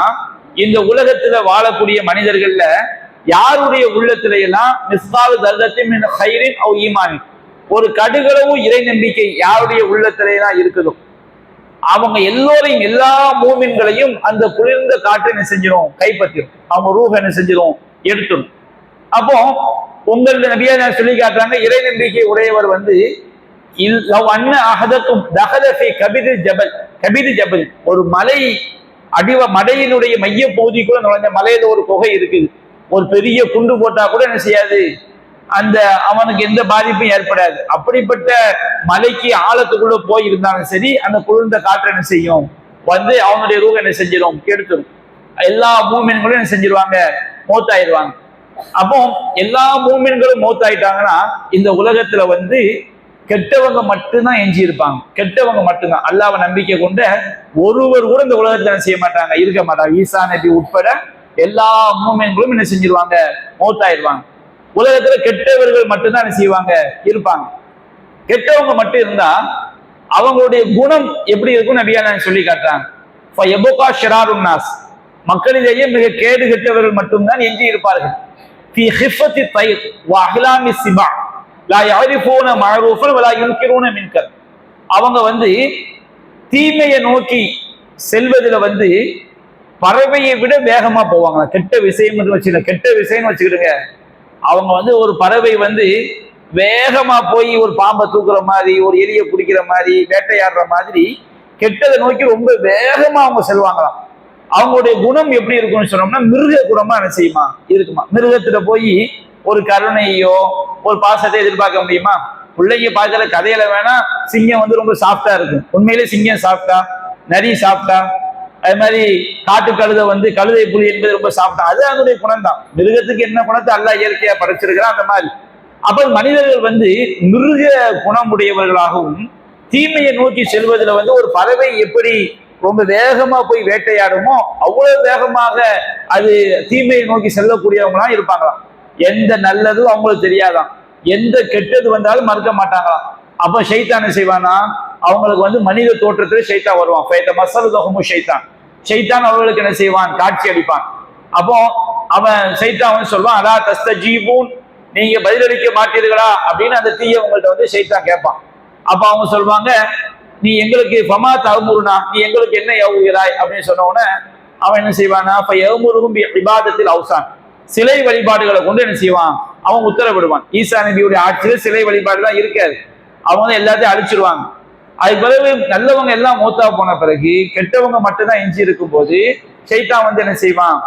இந்த உலகத்துல வாழக்கூடிய மனிதர்கள்ல யாருடைய உள்ளத்துல எல்லாம் மிஸ்கால் தர்தத்தின் ஹைரின் அவ் ஈமான் ஒரு கடுகளவு இறை நம்பிக்கை யாருடைய உள்ளத்துல எல்லாம் இருக்குதோ அவங்க எல்லோரையும் எல்லா மூமின்களையும் அந்த குளிர்ந்த காற்று என்ன செஞ்சிடும், கைப்பற்றிடும். அவங்க ரூஹ என்ன செஞ்சிடும், எடுத்துடும். அப்போ உங்கள நபியா சொல்லி காட்டுறாங்க இறை நம்பிக்கை உடையவர் வந்து ஜபல் ஒரு மலை மலையினுடைய மைய பகுதிக்குள்ள நுழைஞ்ச மலையில ஒரு குகை இருக்குது, ஒரு பெரிய குண்டு போட்டா கூட என்ன செய்யாது, அந்த அவனுக்கு எந்த பாதிப்பும் ஏற்படாது. அப்படிப்பட்ட மலைக்கு ஆழத்துக்குள்ள போய் இருந்தாலும் சரி அந்த குளிர்ந்த காற்று என்ன செய்யும் வந்து அவனுடைய ரூஹ என்ன செஞ்சிடும், எடுத்துடும். எல்லா மூமின்களும் என்ன செஞ்சிருவாங்க, மௌத்தாயிருவாங்க. அப்போ எல்லா மூமின்களும் மௌத்தாயிட்டாங்கன்னா இந்த உலகத்துல வந்து கெட்டவங்க மட்டும்தான் எஞ்சி இருப்பாங்க. கெட்டவங்க மட்டும்தான் அல்லாஹ்வை நம்பிக்கை கொண்ட ஒருவர் கூட இந்த உலகத்துல செய்ய மாட்டாங்க, இருக்க மாட்டாங்க. ஈசா நபி உட்பட எல்லா மூமின்களும் என்ன செஞ்சிருவாங்க, மௌத்தாயிருவாங்க. உலகத்துல கெட்டவர்கள் மட்டும்தான் என்ன செய்வாங்க, இருப்பாங்க. கெட்டவங்க மட்டும் இருந்தா அவங்களுடைய குணம் எப்படி இருக்கும் நபியா சொல்லி காட்டுறாங்க. மக்களிலேயே மிக கேடு கெட்டவர்கள் மட்டும்தான் எஞ்சி இருப்பார்கள். அவங்க வந்து தீமையை நோக்கி செல்வதில் வந்து பறவையை விட வேகமா போவாங்க. கெட்ட விஷயம் வச்சுக்க, கெட்ட விஷயம் வச்சுக்கிடுங்க. அவங்க வந்து ஒரு பறவை வந்து வேகமா போய் ஒரு பாம்பை தூக்குற மாதிரி, ஒரு எலியை பிடிக்கிற மாதிரி, வேட்டையாடுற மாதிரி கெட்டதை நோக்கி ரொம்ப வேகமா அவங்க செல்வாங்களாம். அவங்களுடைய குணம் எப்படி இருக்கும்னு சொன்னோம்னா மிருக குணமா என்ன செய்யுமா, இருக்குமா. மிருகத்துல போய் ஒரு கருணையோ ஒரு பாசத்தை எதிர்பார்க்க முடியுமா? பிள்ளைங்க பார்க்கற கதையில வேணா சிங்கம் வந்து ரொம்ப சாஃப்டா இருக்கும். உண்மையிலே சிங்கம் சாப்பிட்டா, நரி சாப்பிட்டா, அது மாதிரி காட்டு கழுதை வந்து கழுதை புலி என்பது ரொம்ப சாப்பிட்டா, அது அதனுடைய குணம் தான். மிருகத்துக்கு என்ன குணத்தை அல்லாஹ் இயற்கையா படைச்சிருக்கிறான் அந்த மாதிரி. அப்ப மனிதர்கள் வந்து மிருக குணமுடையவர்களாகவும் தீமையை நோக்கி செல்வதில் வந்து ஒரு பறவை எப்படி ரொம்ப வேகமா போய் வேட்டையாடுமோ அவ்வளவு வேகமாக அது தீமையை நோக்கி செல்லக்கூடியவங்களாம் இருப்பாங்களாம். எந்த நல்லதும் அவங்களுக்கு தெரியாதான், எந்த கெட்டது வந்தாலும் மறுக்க மாட்டாங்களாம். அப்ப ஷைத்தான் செய்வானா, அவங்களுக்கு வந்து மனித தோற்றத்துல ஷைத்தான் வருவான். ஷைத்தான் அவர்களுக்கு என்ன செய்வான், காட்சி அளிப்பான். அப்போ அவன் ஷைத்தான் வந்து சொல்வான், அதா தஸ்தஜீபூன், நீங்க பதிலளிக்க மாட்டீர்களா அப்படின்னு அந்த தீய உங்கள்ட்ட வந்து ஷைத்தான் கேட்பான். அப்ப அவங்க சொல்வாங்க, நீ எங்களுக்கு ஃபமா தஅமுருனா, நீ எங்களுக்கு என்ன ஏவுகிறாய் அப்படின்னு சொன்ன உடனே அவன் என்ன செய்வானா, அப்ப யஅமுருஹும் பிஇபாதத்தில் அவ்சான், சிலை வழிபாடுகளை கொண்டு என்ன செய்வான், அவன் உத்தரவிடுவான். ஈசா நபியுடைய ஆட்சியில சிலை வழிபாடு தான் இருக்காது, அவங்க வந்து எல்லாத்தையும் அழிச்சிருவாங்க. அதுக்கு பிறகு நல்லவங்க எல்லாம் மூத்தா போன பிறகு கெட்டவங்க மட்டும்தான் எஞ்சி இருக்கும் போது ஷைத்தான் வந்து என்ன செய்வான்,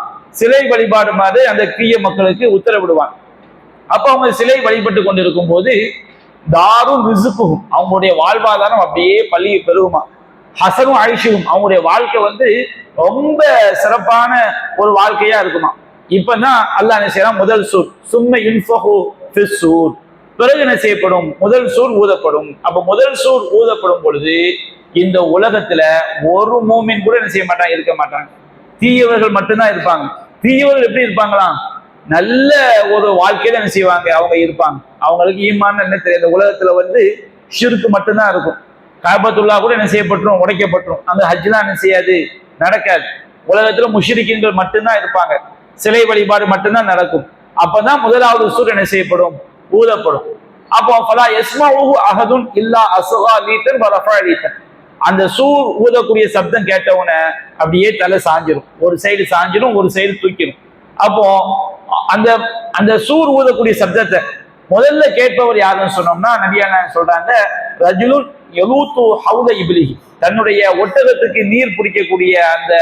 சிலை வழிபாடு மாதிரி அந்த தீய மக்களுக்கு உத்தரவிடுவான். அப்ப அவங்க சிலை வழிபட்டு கொண்டிருக்கும் போது தாரும் ரிசுக்கும், அவங்களுடைய வாழ்வாதாரம் அப்படியே பள்ளி பெருகுமா. ஹசனும் ஆயிஷும், அவங்களுடைய வாழ்க்கை வந்து ரொம்ப சிறப்பான ஒரு வாழ்க்கையா இருக்குமா. இப்பதான் அல்லாஹ் என்ன செய்யறான், முதல் சூர் சும்ம யுன்ஃபஹு ஃபிஸ்ஸூர், பிறகு என்ன செய்யப்படும், முதல் சூர் ஊதப்படும். அப்ப முதல் சூர் ஊதப்படும் பொழுது இந்த உலகத்துல ஒரு மூமின் கூட என்ன செய்ய மாட்டாங்க, இருக்க மாட்டாங்க. தீயவர்கள் மட்டும்தான் இருப்பாங்க. தீயவர்கள் எப்படி இருப்பாங்களாம், நல்ல ஒரு வாழ்க்கையில என்ன செய்வாங்க, அவங்க இருப்பாங்க. அவங்களுக்கு ஈமான் என்ன தெரியாது. உலகத்துல வந்து ஷிர்க் மட்டும்தான் இருக்கும். காபத்துல்லா கூட என்ன செய்யப்பட்டுரும், உடைக்கப்பட்டுரும். அந்த ஹஜ்லாம் என்ன செய்யாது, நடக்காது. உலகத்துல முஷ்ரிக்கீன்கள் மட்டும்தான் இருப்பாங்க, சிலை வழிபாடு மட்டும்தான் நடக்கும். அப்பதான் முதலாவது சூர் என்ன செய்யப்படும், ஊதப்படும். அப்போ ஃபலா யஸ்மஉஹு அஹதுன் இல்லா அஸ்கா லீத்தன் வ ரஃபா லீத்தன், அந்த சூர் ஊதக்கூடிய சப்தம் கேட்டவுடனே அப்படியே தலை சாஞ்சிரும், ஒரு சைடு சாஞ்சிரும், ஒரு சைடு தூக்கிடும். அப்போ அந்த அந்த சூர் ஊதக்கூடிய சப்தத்தை முதல்ல கேட்பவர் யாருன்னு சொன்னோம்னா நபியா சொல்றாங்க, ரஜுலுன் யலூத்து ஹவுத இப்லிஹி, தன்னுடைய ஒட்டகத்துக்கு நீர் பிடிக்கக்கூடிய அந்த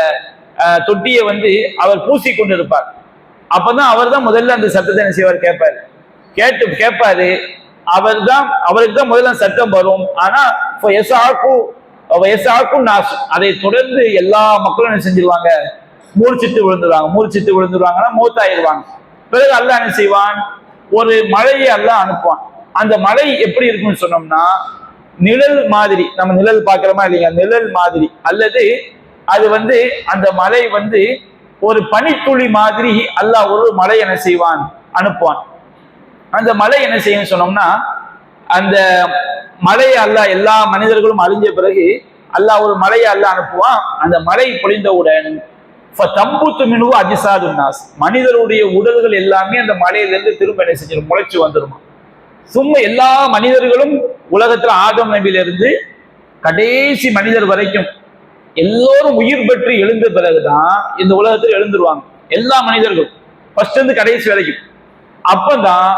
தொட்டியை வந்து அவர் பூசி கொண்டு இருப்பார். அப்பதான் அவர் தான் முதல்ல அந்த சத்தத்தை என்ன செய்வார், கேட்பாரு. அவருக்கு தான் முதல்ல சத்தம் வரும். ஆனா அதை தொடர்ந்து எல்லா மக்களும் என்ன செஞ்சிருவாங்க, மூர்ச்சிட்டு விழுந்துருவாங்கன்னா மூத்தாயிருவாங்க. பிறகு அல்லாஹ் என்ன செய்வான், ஒரு மழையை அல்லாஹ் அனுப்புவான். அந்த மழை எப்படி இருக்கும்னு சொன்னோம்னா நிழல் மாதிரி, நம்ம நிழல் பார்க்கிறோமா இல்லைங்க, நிழல் மாதிரி, அல்லது அது அந்த மழை ஒரு பனித்துளி மாதிரி அல்லாஹ் ஒரு மழை என்ன செய்வான், அனுப்புவான். அந்த மழை என்ன செய்யும் சொன்னோம்னா, அந்த மழையை அல்லாஹ் எல்லா மனிதர்களும் அழிஞ்ச பிறகு அல்லாஹ் ஒரு மழையை அல்லாஹ் அனுப்புவான். அந்த மழை பொழிந்தவுடன் மனிதருடைய உடல்கள் எல்லாமே அந்த மலையிலிருந்து திரும்ப என்ன செஞ்சிடும், முளைச்சு வந்துருமா. சும்மா எல்லா மனிதர்களும் உலகத்துல ஆதம் நபியிலிருந்து கடைசி மனிதர் வரைக்கும் எல்லோரும் உயிர் பெற்று எழுந்த பிறகுதான் இந்த உலகத்தில் எழுந்துருவாங்க எல்லா மனிதர்களும், ஃபர்ஸ்ட் இருந்து கடைசி வரைக்கும். அப்பதான்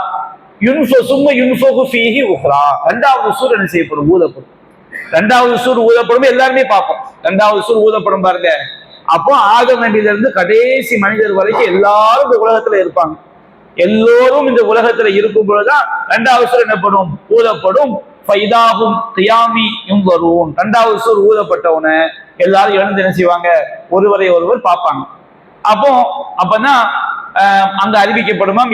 இரண்டாவது சூர் என்ன செய்யப்படும், ஊதப்படும். இரண்டாவது சூர் ஊதப்படும், எல்லாருமே பார்ப்போம். இரண்டாவது சூர் ஊதப்படும் பாருங்க. அப்போ ஆதம் நபியில இருந்து கடைசி மனிதர் வரைக்கும் எல்லாரும் இந்த உலகத்துல இருப்பாங்க. எல்லோரும் இந்த உலகத்துல இருக்கும் பொழுதுதான் இரண்டாவது சூர் என்னப்படும், ஊதப்படும். வரும் இரண்டாவது சூர் ஊதப்பட்டவன எல்லாரும் எழுந்து என்ன செய்வாங்க, ஒருவரை ஒருவர் பார்ப்பாங்க. அப்பதான் அங்க அறிவிக்கப்படுமாம்,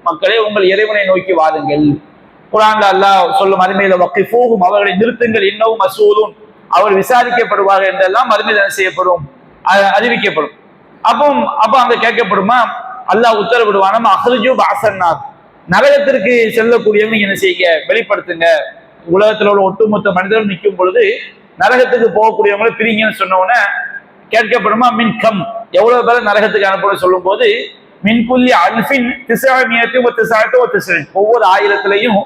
மக்களே உங்கள் இறைவனை நோக்கி வாருங்கள். குர்ஆன்ல அல்லாஹ் சொல்லும் மறுமையில வக்கிஃபூஹும், அவர்களை நிறுத்துங்கள், இன்னவும் மஸ்ஊலூன், அவர் விசாரிக்கப்படுவார்கள் என்றெல்லாம் மறுமையில் என்ன செய்யப்படும், அறிவிக்கப்படும். அப்போ அங்க கேட்கப்படுமா, அல்லாஹ் உத்தரவிடுவான அஹ்ரிஜு பஅஸன்னார், நரகத்திற்கு செல்லக்கூடியவங்க என்ன செய்யுங்க, வெளிப்படுத்துங்க. உலகத்தில் உள்ள ஒட்டுமொத்த மனிதர்கள் நிற்கும் பொழுது நரகத்துக்கு போகக்கூடியவங்களை பிரிங்கன்னு சொன்ன உடனே கேட்கப்படுமா, மின் கம், எவ்வளவு பேர் நரகத்துக்கு அனுப்பணும் சொல்லும் போது மின்குல்லி அல்ஃபின் ஒவ்வொரு 1000லையும்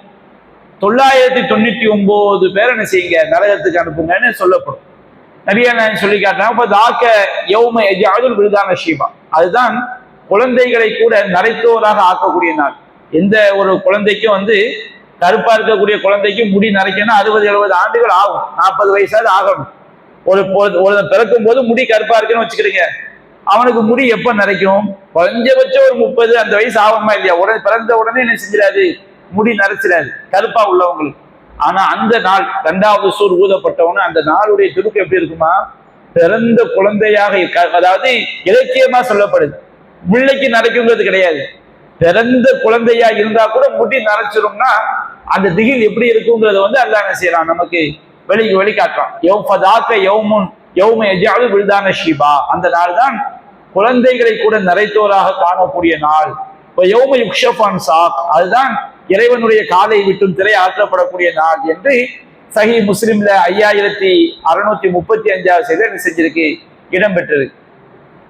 999 பேர் என்ன செய்யுங்க, நரகத்துக்கு அனுப்புங்கன்னு சொல்லப்படும். நபிகள் சொல்லி காட்டுறாங்க, விழுதான ஷீபா, அதுதான் குழந்தைகளை கூட நரைத்தோராக ஆக்கக்கூடிய நாள். எந்த ஒரு குழந்தைக்கும் கருப்பா இருக்கக்கூடிய குழந்தைக்கு முடி நரைக்கணும் 60-70 ஆண்டுகள் ஆகும், 40 வயசாவது ஆகணும். ஒரு பிறக்கும் போது முடி கருப்பா இருக்குன்னு வச்சுக்கிறீங்க, அவனுக்கு முடி எப்ப நரைக்கும், குறைஞ்சபட்சம் ஒரு 30 அந்த வயசு ஆகுமா இல்லையா, உடனே பிறந்த உடனே என்ன செஞ்சிடாது, முடி நரைச்சிடாது கருப்பா உள்ளவங்களுக்கு. ஆனா அந்த நாள் இரண்டாவது சூர் ஊதப்பட்டவன அந்த நாளுடைய துடுக்கு எப்படி இருக்குமா, பிறந்த குழந்தையாக அதாவது இலக்கியமா சொல்லப்படுது, பிள்ளைக்கு நரைக்குங்கிறது கிடையாது. பிறந்த குழந்தையா இருந்தா கூட முடி நரைச்சிரும்னா அந்த திகில் எப்படி இருக்குங்கிறத அல்லாஹ் என்ன செய்யறான், நமக்கு வெளிக்காட்டுறான். விழுதான ஷீபா, அந்த நாள் தான் குழந்தைகளை கூட நரைத்தோராக காணக்கூடிய நாள். அதுதான் இறைவனுடைய காலை விட்டும் திரை ஆற்றப்படக்கூடிய நாள் என்று சஹீஹ் முஸ்லிம்ல 5635 செய்தி என்ன செஞ்சிருக்கு, இடம்பெற்றது.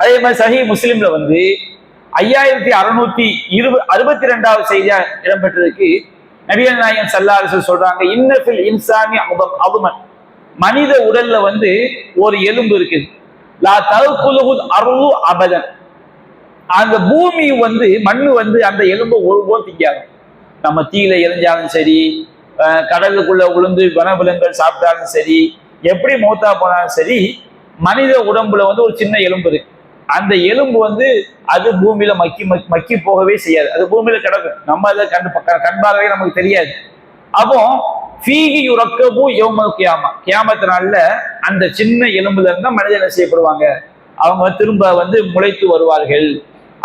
அதே மாதிரி சஹீஹ் முஸ்லிம்ல 5662 செய்தியா இடம்பெற்றதுக்கு நபிகள் நாயகம் ஸல்லல்லாஹு அலைஹி வஸல்லம் சொல்றாங்க, இன்னஃபில் இன்சானி அதுமன், மனித உடல்ல ஒரு எலும்பு இருக்குது, லா தல்குலுல் அர்து அபதன், அந்த பூமி மண்ணு அந்த எலும்பு ஒருபோதும் திங்காது. நம்ம தீயில எரிஞ்சாலும் சரி, கடலுக்குள்ள உளுந்து வனவிலங்குகள் சாப்பிட்டாலும் சரி, எப்படி மௌத்தா போனாலும் சரி, மனித உடம்புல ஒரு சின்ன எலும்பு இருக்கு. அந்த எலும்பு அது பூமியில மக்கி போகவே செய்யாது, அது பூமியில கிடக்கும். நம்ம அதை கண்பார்வை நமக்கு தெரியாது. அப்போ ஃபீஹி யுரக்கபு யௌமல் கியாமா, கியாமத் நாள்ல அந்த சின்ன எலும்புல இருந்தா மனிதன் செய்யப்படுவாங்க, அவங்க திரும்ப முளைத்து வருவார்கள்.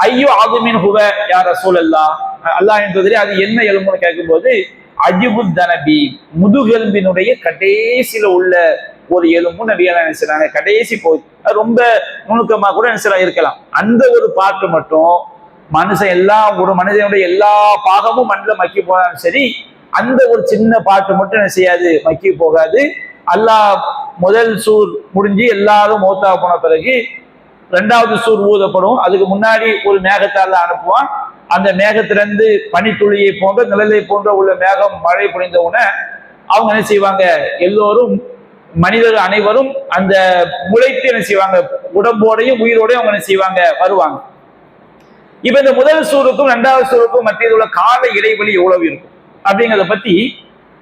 ஐயோ ஆதுமின் ஹுவ யா ரசூலல்லாஹ், அல்லாஹ் என்பதிலே அது என்ன எலும்புன்னு கேட்கும்போது அஜிபு தனபி, முதுகெலும்பினுடைய கடைசியில உள்ள ஒரு எலும்பு நபியா நினைச்சாங்க, கடைசி போகுது. அது ரொம்ப நுணுக்கமா கூட இருக்கலாம். அந்த ஒரு பாட்டு மட்டும் மனுஷன் ஒரு மனிதனுடைய எல்லா பாகமும் மண்ணில் மக்கி போனாலும் சரி, அந்த ஒரு சின்ன பாட்டு மட்டும் என்ன செய்யாது, மக்கி போகாது. அல்லாஹ் முதல் சூர் முடிஞ்சு எல்லாரும் மௌத்தா போன பிறகு இரண்டாவது சூர் ஊதப்படும். அதுக்கு முன்னாடி ஒரு மேகத்தால் அனுப்புவான். அந்த மேகத்திலிருந்து பனித்துளியை போன்ற நிழலை போன்ற உள்ள மேகம் மழை பொழிந்தவுடனே அவங்க என்ன செய்வாங்க, எல்லோரும் மனிதர்கள் அனைவரும் அந்த முளைத்து என்ன செய்வாங்க, உடம்போடையும் உயிரோடையும் அவங்க என்ன செய்வாங்க, வருவாங்க. இப்ப இந்த முதல் சூருக்கும் இரண்டாவது சூருக்கும் மத்தியில் உள்ள கால இடைவெளி எவ்வளவு இருக்கும் அப்படிங்கிறத பத்தி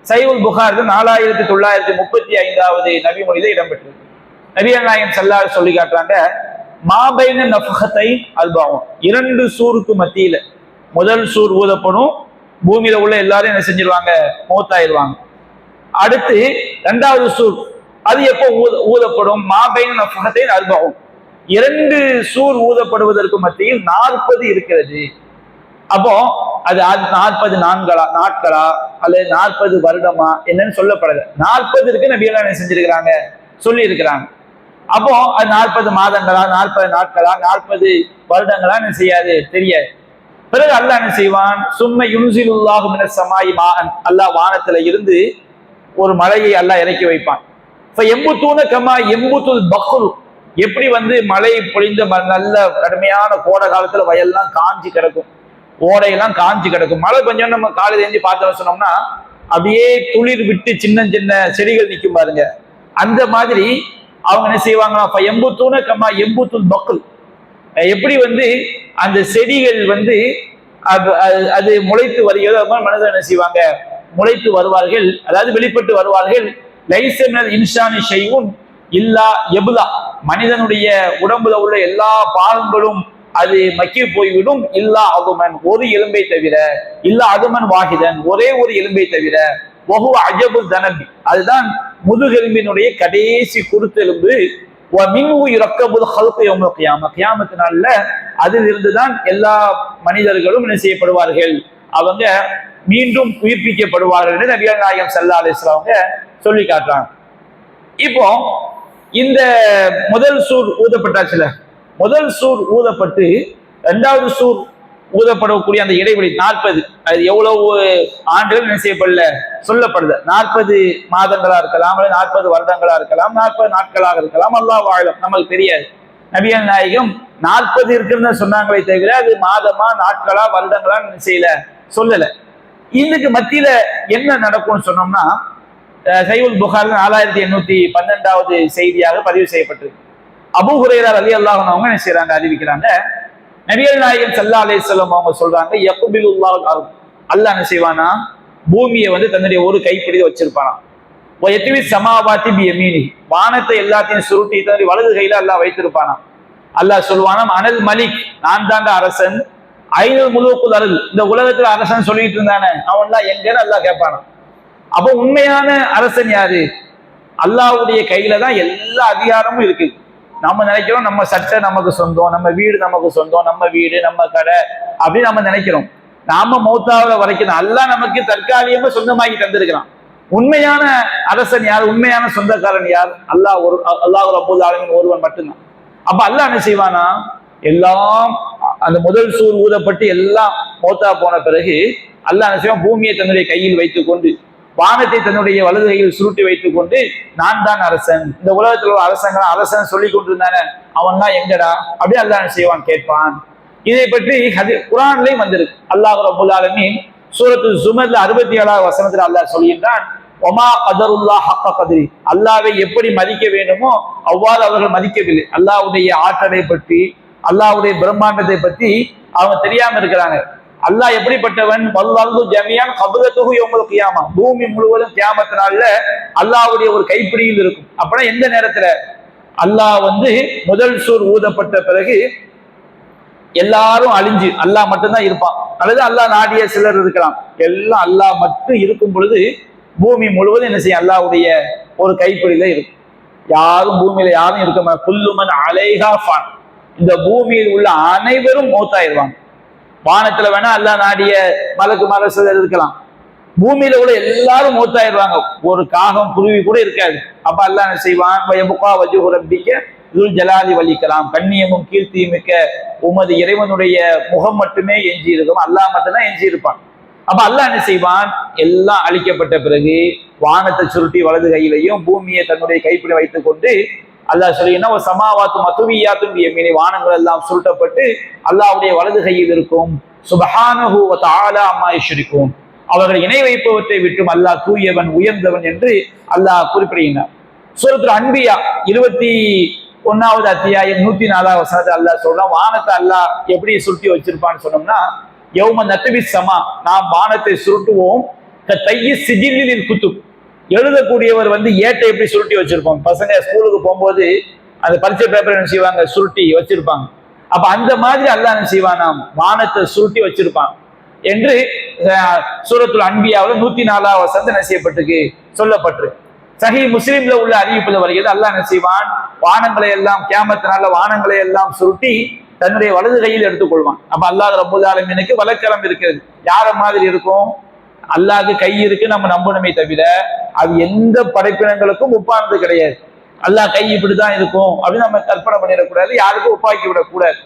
சஹீஹுல் புகாரி 4935 நபிமொழியில இடம்பெற்றது. நபிகள் நாயகம் ஸல்லல்லாஹு அலைஹி சொல்லி காட்டுறாங்க, மாபைன நஃபஹத்தை அல்பாவும், 2 சூருக்கு மத்தியில முதல் சூர் ஊதப்படும், பூமியில உள்ள எல்லாரும் என்ன செஞ்சிருவாங்க, மௌத்தாயிருவாங்க. அடுத்து இரண்டாவது சூர் அது எப்போ ஊதப்படும், மாபைன நஃபஹத்தை அல்பாவும், 2 சூர் ஊதப்படுவதற்கு மத்தியில் 40 இருக்கிறது. அப்போ அது 40 நாட்களா அல்லது 40 வருடமா என்னன்னு சொல்லப்படல. 40 இருக்கு நபிகள் என்ன செஞ்சிருக்கிறாங்க, சொல்லி இருக்கிறாங்க. அப்போ அது 40 மாதங்களா, 40 நாட்களா, 40 வருடங்களா என்ன செய்யாது, தெரியாது. பிறகு அல்லாஹ் என்ன செய்வான், சும்ம யுன்சிலுல்லாஹு மினஸ் ஸமாஇ மாஅன், அல்லாஹ் வானத்துல இருந்து ஒரு மழையை அல்லாஹ் இறக்கி வைப்பான். ஃபயம்புதூன கமா யம்புதுல் பக்ரு, எப்படி மழை பொழிந்த நல்ல கடுமையான கோடை காலத்துல வயல்லாம் காஞ்சி கிடக்கும், ஓடையெல்லாம் காஞ்சி கிடக்கும். மழை கொஞ்சம் நம்ம காலையில எழுந்து பார்த்தோம் சொன்னோம்னா அப்படியே துளிர் விட்டு சின்ன சின்ன செடிகள் நிற்கும் பாருங்க. அந்த மாதிரி அவங்க என்ன செய்வாங்களா, எம்புத்தூன கம்மா எம்புத்துல் பக்குல், எப்படி அந்த செடிகள் அது முளைத்து வருகிறதோ அது மாதிரி மனிதர் என்ன செய்வாங்க, முளைத்து வருவார்கள், அதாவது வெளிப்பட்டு வருவார்கள். லைசனல் இன்சானி ஷைஉன் இல்லா எபுலா, மனிதனுடைய உடம்புல உள்ள எல்லா பாகங்களும் அது மக்கி போய்விடும். இல்லா அதுமன், ஒரு எலும்பை தவிர. இல்லா அதுமன் வாஹிதன், ஒரே ஒரு எலும்பை தவிர. வஹுவ அஜபு தனபி, அதுதான் முதுகெலும்பினுடைய கடைசி குருத்தெலும்பு. மின்ஹு யுரக்கபுல் ஹல்கு யௌமல் கியாமா, கியாமத் நாள்ல அதில் இருந்துதான் எல்லா மனிதர்களும் என்ன செய்யப்படுவார்கள், அவங்க மீண்டும் உயிர்ப்பிக்கப்படுவார்கள் என்று நபிகள் நாயகம் ஸல்லல்லாஹு அலைஹி வஸல்லம் அவங்க சொல்லி காட்டுறாங்க. இப்போ இந்த முதல் சூர் ஊதப்பட்டாச்சுல, முதல் சூர் ஊதப்பட்டு 2வது சூர் ஊதப்படக்கூடிய அந்த இடைவெளி 40, அது எவ்வளவு ஆண்டுகள் என்ன செய்யப்படல, சொல்லப்படுது. 40 மாதங்களா இருக்கலாம், 40 வருடங்களா இருக்கலாம், 40 நாட்களாக இருக்கலாம், அல்லாஹ் ஆலம், நமக்கு தெரியாது. நபிகள் நாயகம் 40 இருக்குன்னு சொன்னாங்களே தவிர அது மாதமா நாட்களா வருடங்களா செய்யல, சொல்லல. இதுக்கு மத்தியில என்ன நடக்கும்னு சொன்னோம்னா, சஹீஹுல் புகாரி 4812வது செய்தியாக பதிவு செய்யப்பட்டிருக்கு. அபூ ஹுரைரா ரலியல்லாஹு அன்ஹு அவங்க என்ன செய்றாங்க, அறிவிக்கிறாங்க, நபிகள் நாயகம் ஸல்லல்லாஹு அலைஹி வஸல்லம் அவங்க சொல்றாங்க, யக்பிலுல்லாஹுல் அர்த், அல்லாஹ் என்ன செய்வானா, பூமியை தன்னுடைய ஒரு கைப்பிடியை வச்சிருப்பானா. வயத்வி சமாவாதி பி யமீனி, வானத்தை எல்லாத்தையும் சுருட்டி தன்னுடைய வலது கையில அல்லாஹ் வைத்திருப்பானா. அல்லாஹ் சொல்வானா, அனல் மலிக், நான் தாங்க அரசன். ஐநூறு முழுக்குள் அருள், இந்த உலகத்துல அரசன் சொல்லிட்டு இருந்தானே அவன்லாம் எங்கன்னு அல்லாஹ் கேட்பானா. அப்போ உண்மையான அரசன் யாரு, அல்லாஹ்வுடைய கையில தான் எல்லா அதிகாரமும் இருக்கு. நம்ம நினைக்கிறோம் நம்ம சட்டை நமக்கு சொந்தம், நம்ம வீடு நமக்கு சொந்தம், நம்ம வீடு நம்ம கடை அப்படின்னு நம்ம நினைக்கிறோம். நாம மௌத்தாவ வரைக்கும் அல்லாஹ் நமக்கு தற்காலிகமா சொந்தமாக்கி தந்திருக்கிறான். உண்மையான அரசன் யார், உண்மையான சொந்தக்காரன் யார், அல்லாஹ் ரப்பல் ஆலமீன் ஒருவன் மட்டும்தான். அப்ப அல்லாஹ் என்ன செய்வானா, எல்லாம் அந்த முதல் சூர் ஊதப்பட்டு எல்லாம் மௌத்தா போன பிறகு அல்லாஹ் என்ன செய்வான், பூமியை தன்னுடைய கையில் வைத்துக் கொண்டு வானத்தை தன்னுடைய வலது கையில் சுருட்டி வைத்துக் கொண்டு, நான் தான் அரசன், இந்த உலகத்தில் உள்ள அரசன் சொல்லி கொண்டிருந்தானே அவன் தான் எங்கடா அப்படியே அல்லாஹ் செய்வான், கேட்பான். இதை பற்றி குர்ஆன்லயும் வந்திருக்கு. அல்லாஹ் ரப்பல் ஆலமீன் சூரத்து ஜுமர்ல 67வது வசனத்தில் அல்லாஹ் சொல்கின்றான், ஒமா கதருல்லாஹ் ஹக்க கத்ரி, அல்லாஹ்வை எப்படி மதிக்க வேண்டுமோ அவ்வாறு அவர்கள் மதிக்கவில்லை. அல்லாஹ்வுடைய ஆற்றலை பற்றி, அல்லாஹ்வுடைய பிரம்மாண்டத்தை பற்றி அவங்க தெரியாம இருக்கிறாங்க. அல்லாஹ் எப்படிப்பட்டவன், வல்லல்லாஹு ஜமீஅன் கப்லத்துஹு யௌமல் கியாமா, பூமி முழுவதும் கியாமத் நாள்ல அல்லாஹ்வுடைய ஒரு கைப்பிடியில் இருக்கும். அப்படின்னா எந்த நேரத்துல அல்லாஹ் முதல் சூர் ஊதப்பட்ட பிறகு எல்லாரும் அழிஞ்சு அல்லாஹ் மட்டும்தான் இருப்பான், அல்லது அல்லாஹ் நாடிய சிலர் இருக்கலாம், எல்லாம் அல்லாஹ் மட்டும் இருக்கும் பொழுது பூமி முழுவதும் என்ன செய்யும், அல்லாஹ்வுடைய ஒரு கைப்பிடியில இருக்கும். யாரும் பூமியில யாரும் இருக்க மாட்டாங்க. குல்லுமன் அலைஹா ஃபான், இந்த பூமியில் உள்ள அனைவரும் மௌத்தாயிருவாங்க. வானத்துல வேணா அல்லாஹ் நாடிய மலக்கு சிலர் இருக்கலாம், பூமியில உள்ள எல்லாரும் மௌத்தாயிருவாங்க, ஒரு காகம் குருவி கூட இருக்காது. அப்ப அல்லாஹ் என்ன செய்வான், வயபுகா வஜ்ஹு ரப்பிக துல் ஜலாலி வல் இக்ராம், கண்ணியமும் கீர்த்தியும் மிக்க உமது இறைவனுடைய முகம் மட்டுமே எஞ்சி இருக்கும், அல்லாஹ் மட்டும்தான் எஞ்சி இருப்பான். அப்ப அல்லாஹ் என்ன செய்வான், எல்லாம் அழிக்கப்பட்ட பிறகு வானத்தை சுருட்டி வலது கையிலையும் பூமியை தன்னுடைய கைப்பிடி வைத்துக் கொண்டு அல்லாஹ் சொல்லினா, ஒரு சமாவாத்து மதுவியாத்தும் யமீனி, வானங்கள் எல்லாம் சுருட்டப்பட்டு அல்லாஹ்வுடைய வலது கையில் இருக்கும். சுப்ஹானஹு வ தஆலா அம்மா யுஷ்ரிகூன், அவர்கள் இணை வைப்பவற்றை விட்டும் அல்லாஹ் தூயவன் உயர்ந்தவன் என்று அல்லாஹ் குறிப்பிடுகிறார். சூரத்துல் அன்பியா 21வது அத்தியாயம் 104வது வசனத்தில் அல்லாஹ் சொல்றான், வானத்தை அல்லாஹ் எப்படி சுருட்டி வச்சிருப்பான்னு சொன்னோம்னா, யௌம நத்வி ஸமா, நாம் வானத்தை சுருட்டுவோம், கையி சிஜிலில் குத்துப், எழுதக்கூடியவர் ஏட்டை எப்படி சுருட்டி வச்சிருப்போம், பசங்க ஸ்கூலுக்கு போகும்போது அந்த பரீட்சை பேப்பர் என்ன செய்வாங்க, சுருட்டி வச்சிருப்பாங்க. அப்ப அந்த மாதிரி அல்லாஹ் என்ன செய்வான், நாம் வானத்தை சுருட்டி வச்சிருப்பான் என்று சூரத்துல் அன்பியாவில் 104வது வசனம் என்ன செய்யப்பட்டிருக்கு, சொல்லப்பட்டிருக்கு. சஹீஹ் முஸ்லிம்ல உள்ள அறிவிப்புல வருகிறது, அல்லாஹ் என்ன செய்வான், வானங்களை எல்லாம் கியாமத்தினால வானங்களை எல்லாம் சுருட்டி தன்னுடைய வலது கையில் எடுத்துக்கொள்வான். அப்ப அல்லாஹ் ரப்பல் ஆலமீனுக்கு வலக்கரம் இருக்கிறது. யார மாதிரி இருக்கும்? அல்லாஹ்க்கு கை இருக்கு நம்ம நம்பணுமே தவிர அது எந்த படைப்பினங்களுக்கும் ஒப்பானது கிடையாது. அல்லாஹ் கை இப்படிதான் இருக்கும் அப்படின்னு நம்ம கற்பனை பண்ணிடக்கூடாது, யாருக்கும் ஒப்பாக்கி விடக்கூடாது.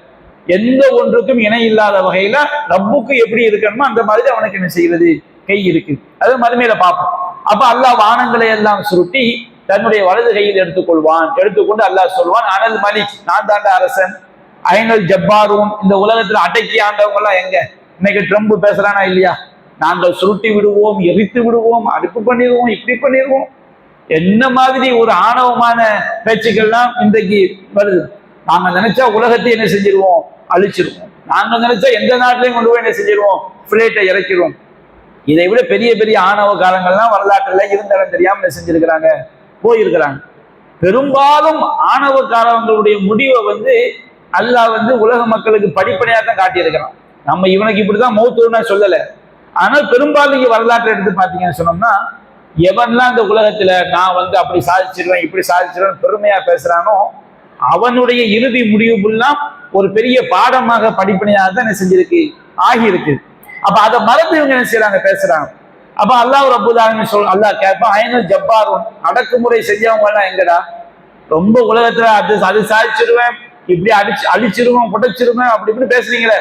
எந்த ஒன்றுக்கும் இணை இல்லாத வகையில ரப்புக்கு எப்படி இருக்கணுமோ அந்த மாதிரி அவனுக்கு என்ன செய்கிறது, கை இருக்கு. அது மறுமையில பார்ப்போம். அப்ப அல்லாஹ் வானங்களை எல்லாம் சுருட்டி தன்னுடைய வலது கையில் எடுத்துக்கொள்வான். எடுத்துக்கொண்டு அல்லாஹ் சொல்வான், அனல் மலிக், நான் தாண்ட அரசன், ஐநல் ஜப்பாரும், இந்த உலகத்துல அடக்கி ஆண்டவங்க எல்லாம் எங்க? இன்னைக்கு ட்ரம்ப் பேசுறானா இல்லையா, நாங்கள் சுருட்டி விடுவோம், எரித்து விடுவோம், அடுப்பு பண்ணிடுவோம், இப்படி பண்ணிடுவோம், என்ன மாதிரி ஒரு ஆணவமான பேச்சுக்கள்லாம் இன்றைக்கு வருது. நாங்க நினைச்சா உலகத்தை என்ன செஞ்சிருவோம், அழிச்சிருவோம். நாங்க நினைச்சா எந்த நாட்டிலையும் கொண்டு போய் என்ன செஞ்சிருவோம், பிளேட்டை இறக்கிடுவோம். இதை விட பெரிய பெரிய ஆணவ காலங்கள்லாம் வரலாற்றுல இருந்தவன் தெரியாம என்ன செஞ்சிருக்கிறாங்க, போயிருக்கிறாங்க. பெரும்பாலும் ஆணவ காலங்களுடைய முடிவை அல்லாஹ் உலக மக்களுக்கு படிப்பனையா தான் காட்டியிருக்கிறான். நம்ம இவனுக்கு இப்படிதான் மௌத்துன்னா சொல்லல. ஆனால் பெரும்பாலும் இங்க வரலாற்றை எடுத்து பாத்தீங்கன்னு சொன்னோம்னா, எவன்லாம் இந்த உலகத்துல நான் அப்படி சாதிச்சிருவேன் இப்படி சாதிச்சிருவேன் பெருமையா பேசுறானோ அவனுடைய இறுதி முடிவுலாம் ஒரு பெரிய பாடமாக படிப்பனையாக தான் என்ன செஞ்சிருக்கு, ஆகியிருக்கு. அப்ப அதை மறந்து இவங்க என்ன செய்யறாங்க, பேசுறாங்க. அப்ப அல்லாஹ் ரப்பல் ஆலமீன் அல்லாஹ் கேட்பான், ஐநல் ஜப்பாரும், அடக்குமுறை செஞ்சவங்க எல்லாம் எங்கடா? ரொம்ப உலகத்துல அது சாதிச்சிருவேன், இப்படி அழிச்சிருவேன், புடைச்சிருவேன், அப்படி இப்படி பேசுறீங்களே,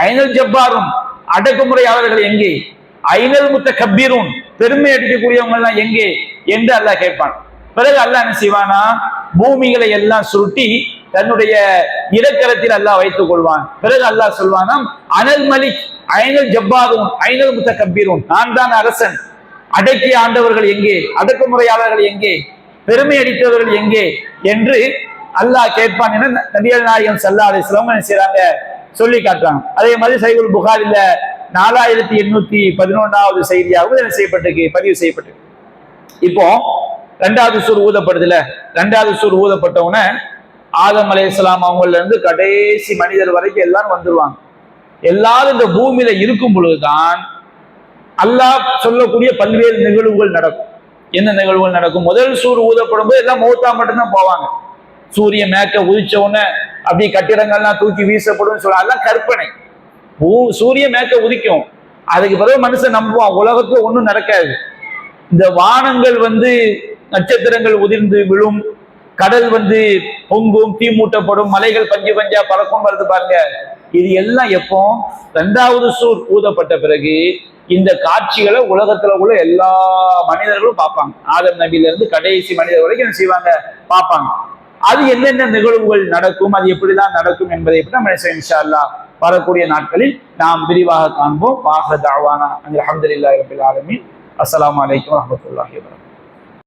ஐநல் ஜப்பாரும், அடக்குமுறையாளர்கள் எங்கே? ஐநல் முத்தகப்பீரும், பெருமை அடிக்கக்கூடியவங்க எல்லாம் எங்கே என்று அல்லாஹ் கேட்பான். பிறகு அல்லாஹ் என்ன செய்வானா, பூமிகளை எல்லாம் சுருட்டி தன்னுடைய இடக்கரத்தில் அல்லாஹ் வைத்துக் கொள்வான். பிறகு அல்லாஹ் சொல்வானாம், அனல் மலிக், ஐநல் ஜப்பாரும், ஐநல் முத்தகப்பீரும், நான் தான் அரசன், அடக்கிய ஆண்டவர்கள் எங்கே, அடக்குமுறையாளர்கள் எங்கே, பெருமை அடித்தவர்கள் எங்கே என்று அல்லாஹ் கேட்பான் என நபிகள் நாயகம் ஸல்லல்லாஹு அலைஹி வஸல்லம் என்ன செய்றாங்க, சொல்லி காட்டுறாங்க. அதே மாதிரி சஹீஹுல் புகாரில 4811வது செய்தியாகவும் என்ன செய்யப்பட்டிருக்கு, பதிவு செய்யப்பட்டிருக்கு. இப்போ ரெண்டாவது சூர் ஊதப்படுதுல, ரெண்டாவது சூர் ஊதப்பட்டவுடனே ஆதம் அலைஹிஸ்ஸலாம் அவங்கள்ல இருந்து கடைசி மனிதர் வரைக்கும் எல்லாரும் வந்துருவாங்க. எல்லாரும் இந்த பூமியில இருக்கும் பொழுதுதான் அல்லாஹ் சொல்லக்கூடிய பல்வேறு நிகழ்வுகள் நடக்கும். என்ன நிகழ்வுகள் நடக்கும்? முதல் சூர் ஊதப்படும் போது எல்லாம் மௌத்தா மட்டும்தான் போவாங்க. சூரிய மேற்க உதிச்ச உடனே அப்படி கட்டிடங்கள்லாம் தூக்கி வீசப்படும் சொல்ல, அதெல்லாம் கற்பனை. சூரிய மேற்க உதிக்கும், அதுக்கு பிறகு மனுஷன் நம்புவான், உலகத்துல ஒண்ணும் நடக்காது. இந்த வானங்கள் நட்சத்திரங்கள் உதிர்ந்து விழும், கடல் பொங்கும், தீ மூட்டப்படும், மலைகள் பஞ்சு பஞ்சா பறக்கும் வருது பாருங்க. இது எல்லாம் எப்போ? இரண்டாவது சூர் ஊதப்பட்ட பிறகு இந்த காட்சிகளை உலகத்துல உள்ள எல்லா மனிதர்களும் பார்ப்பாங்க. ஆதம் நபியில இருந்து கடைசி மனிதர் வரைக்கும் என்ன செய்வாங்க, பார்ப்பாங்க. அது என்னென்ன நிகழ்வுகள் நடக்கும், அது எப்படிதான் நடக்கும் என்பதை பற்றி நம்ம இன்ஷா அல்லாஹ் வரக்கூடிய நாட்களில் நாம் விரிவாக காண்போம். வாஹ தஅவானா அல்ஹம்துலில்லாஹி ரப்பில் ஆலமீன். அஸ்ஸலாமு அலைக்கும் வரஹ்மத்துல்லாஹி வபரகாத்துஹு.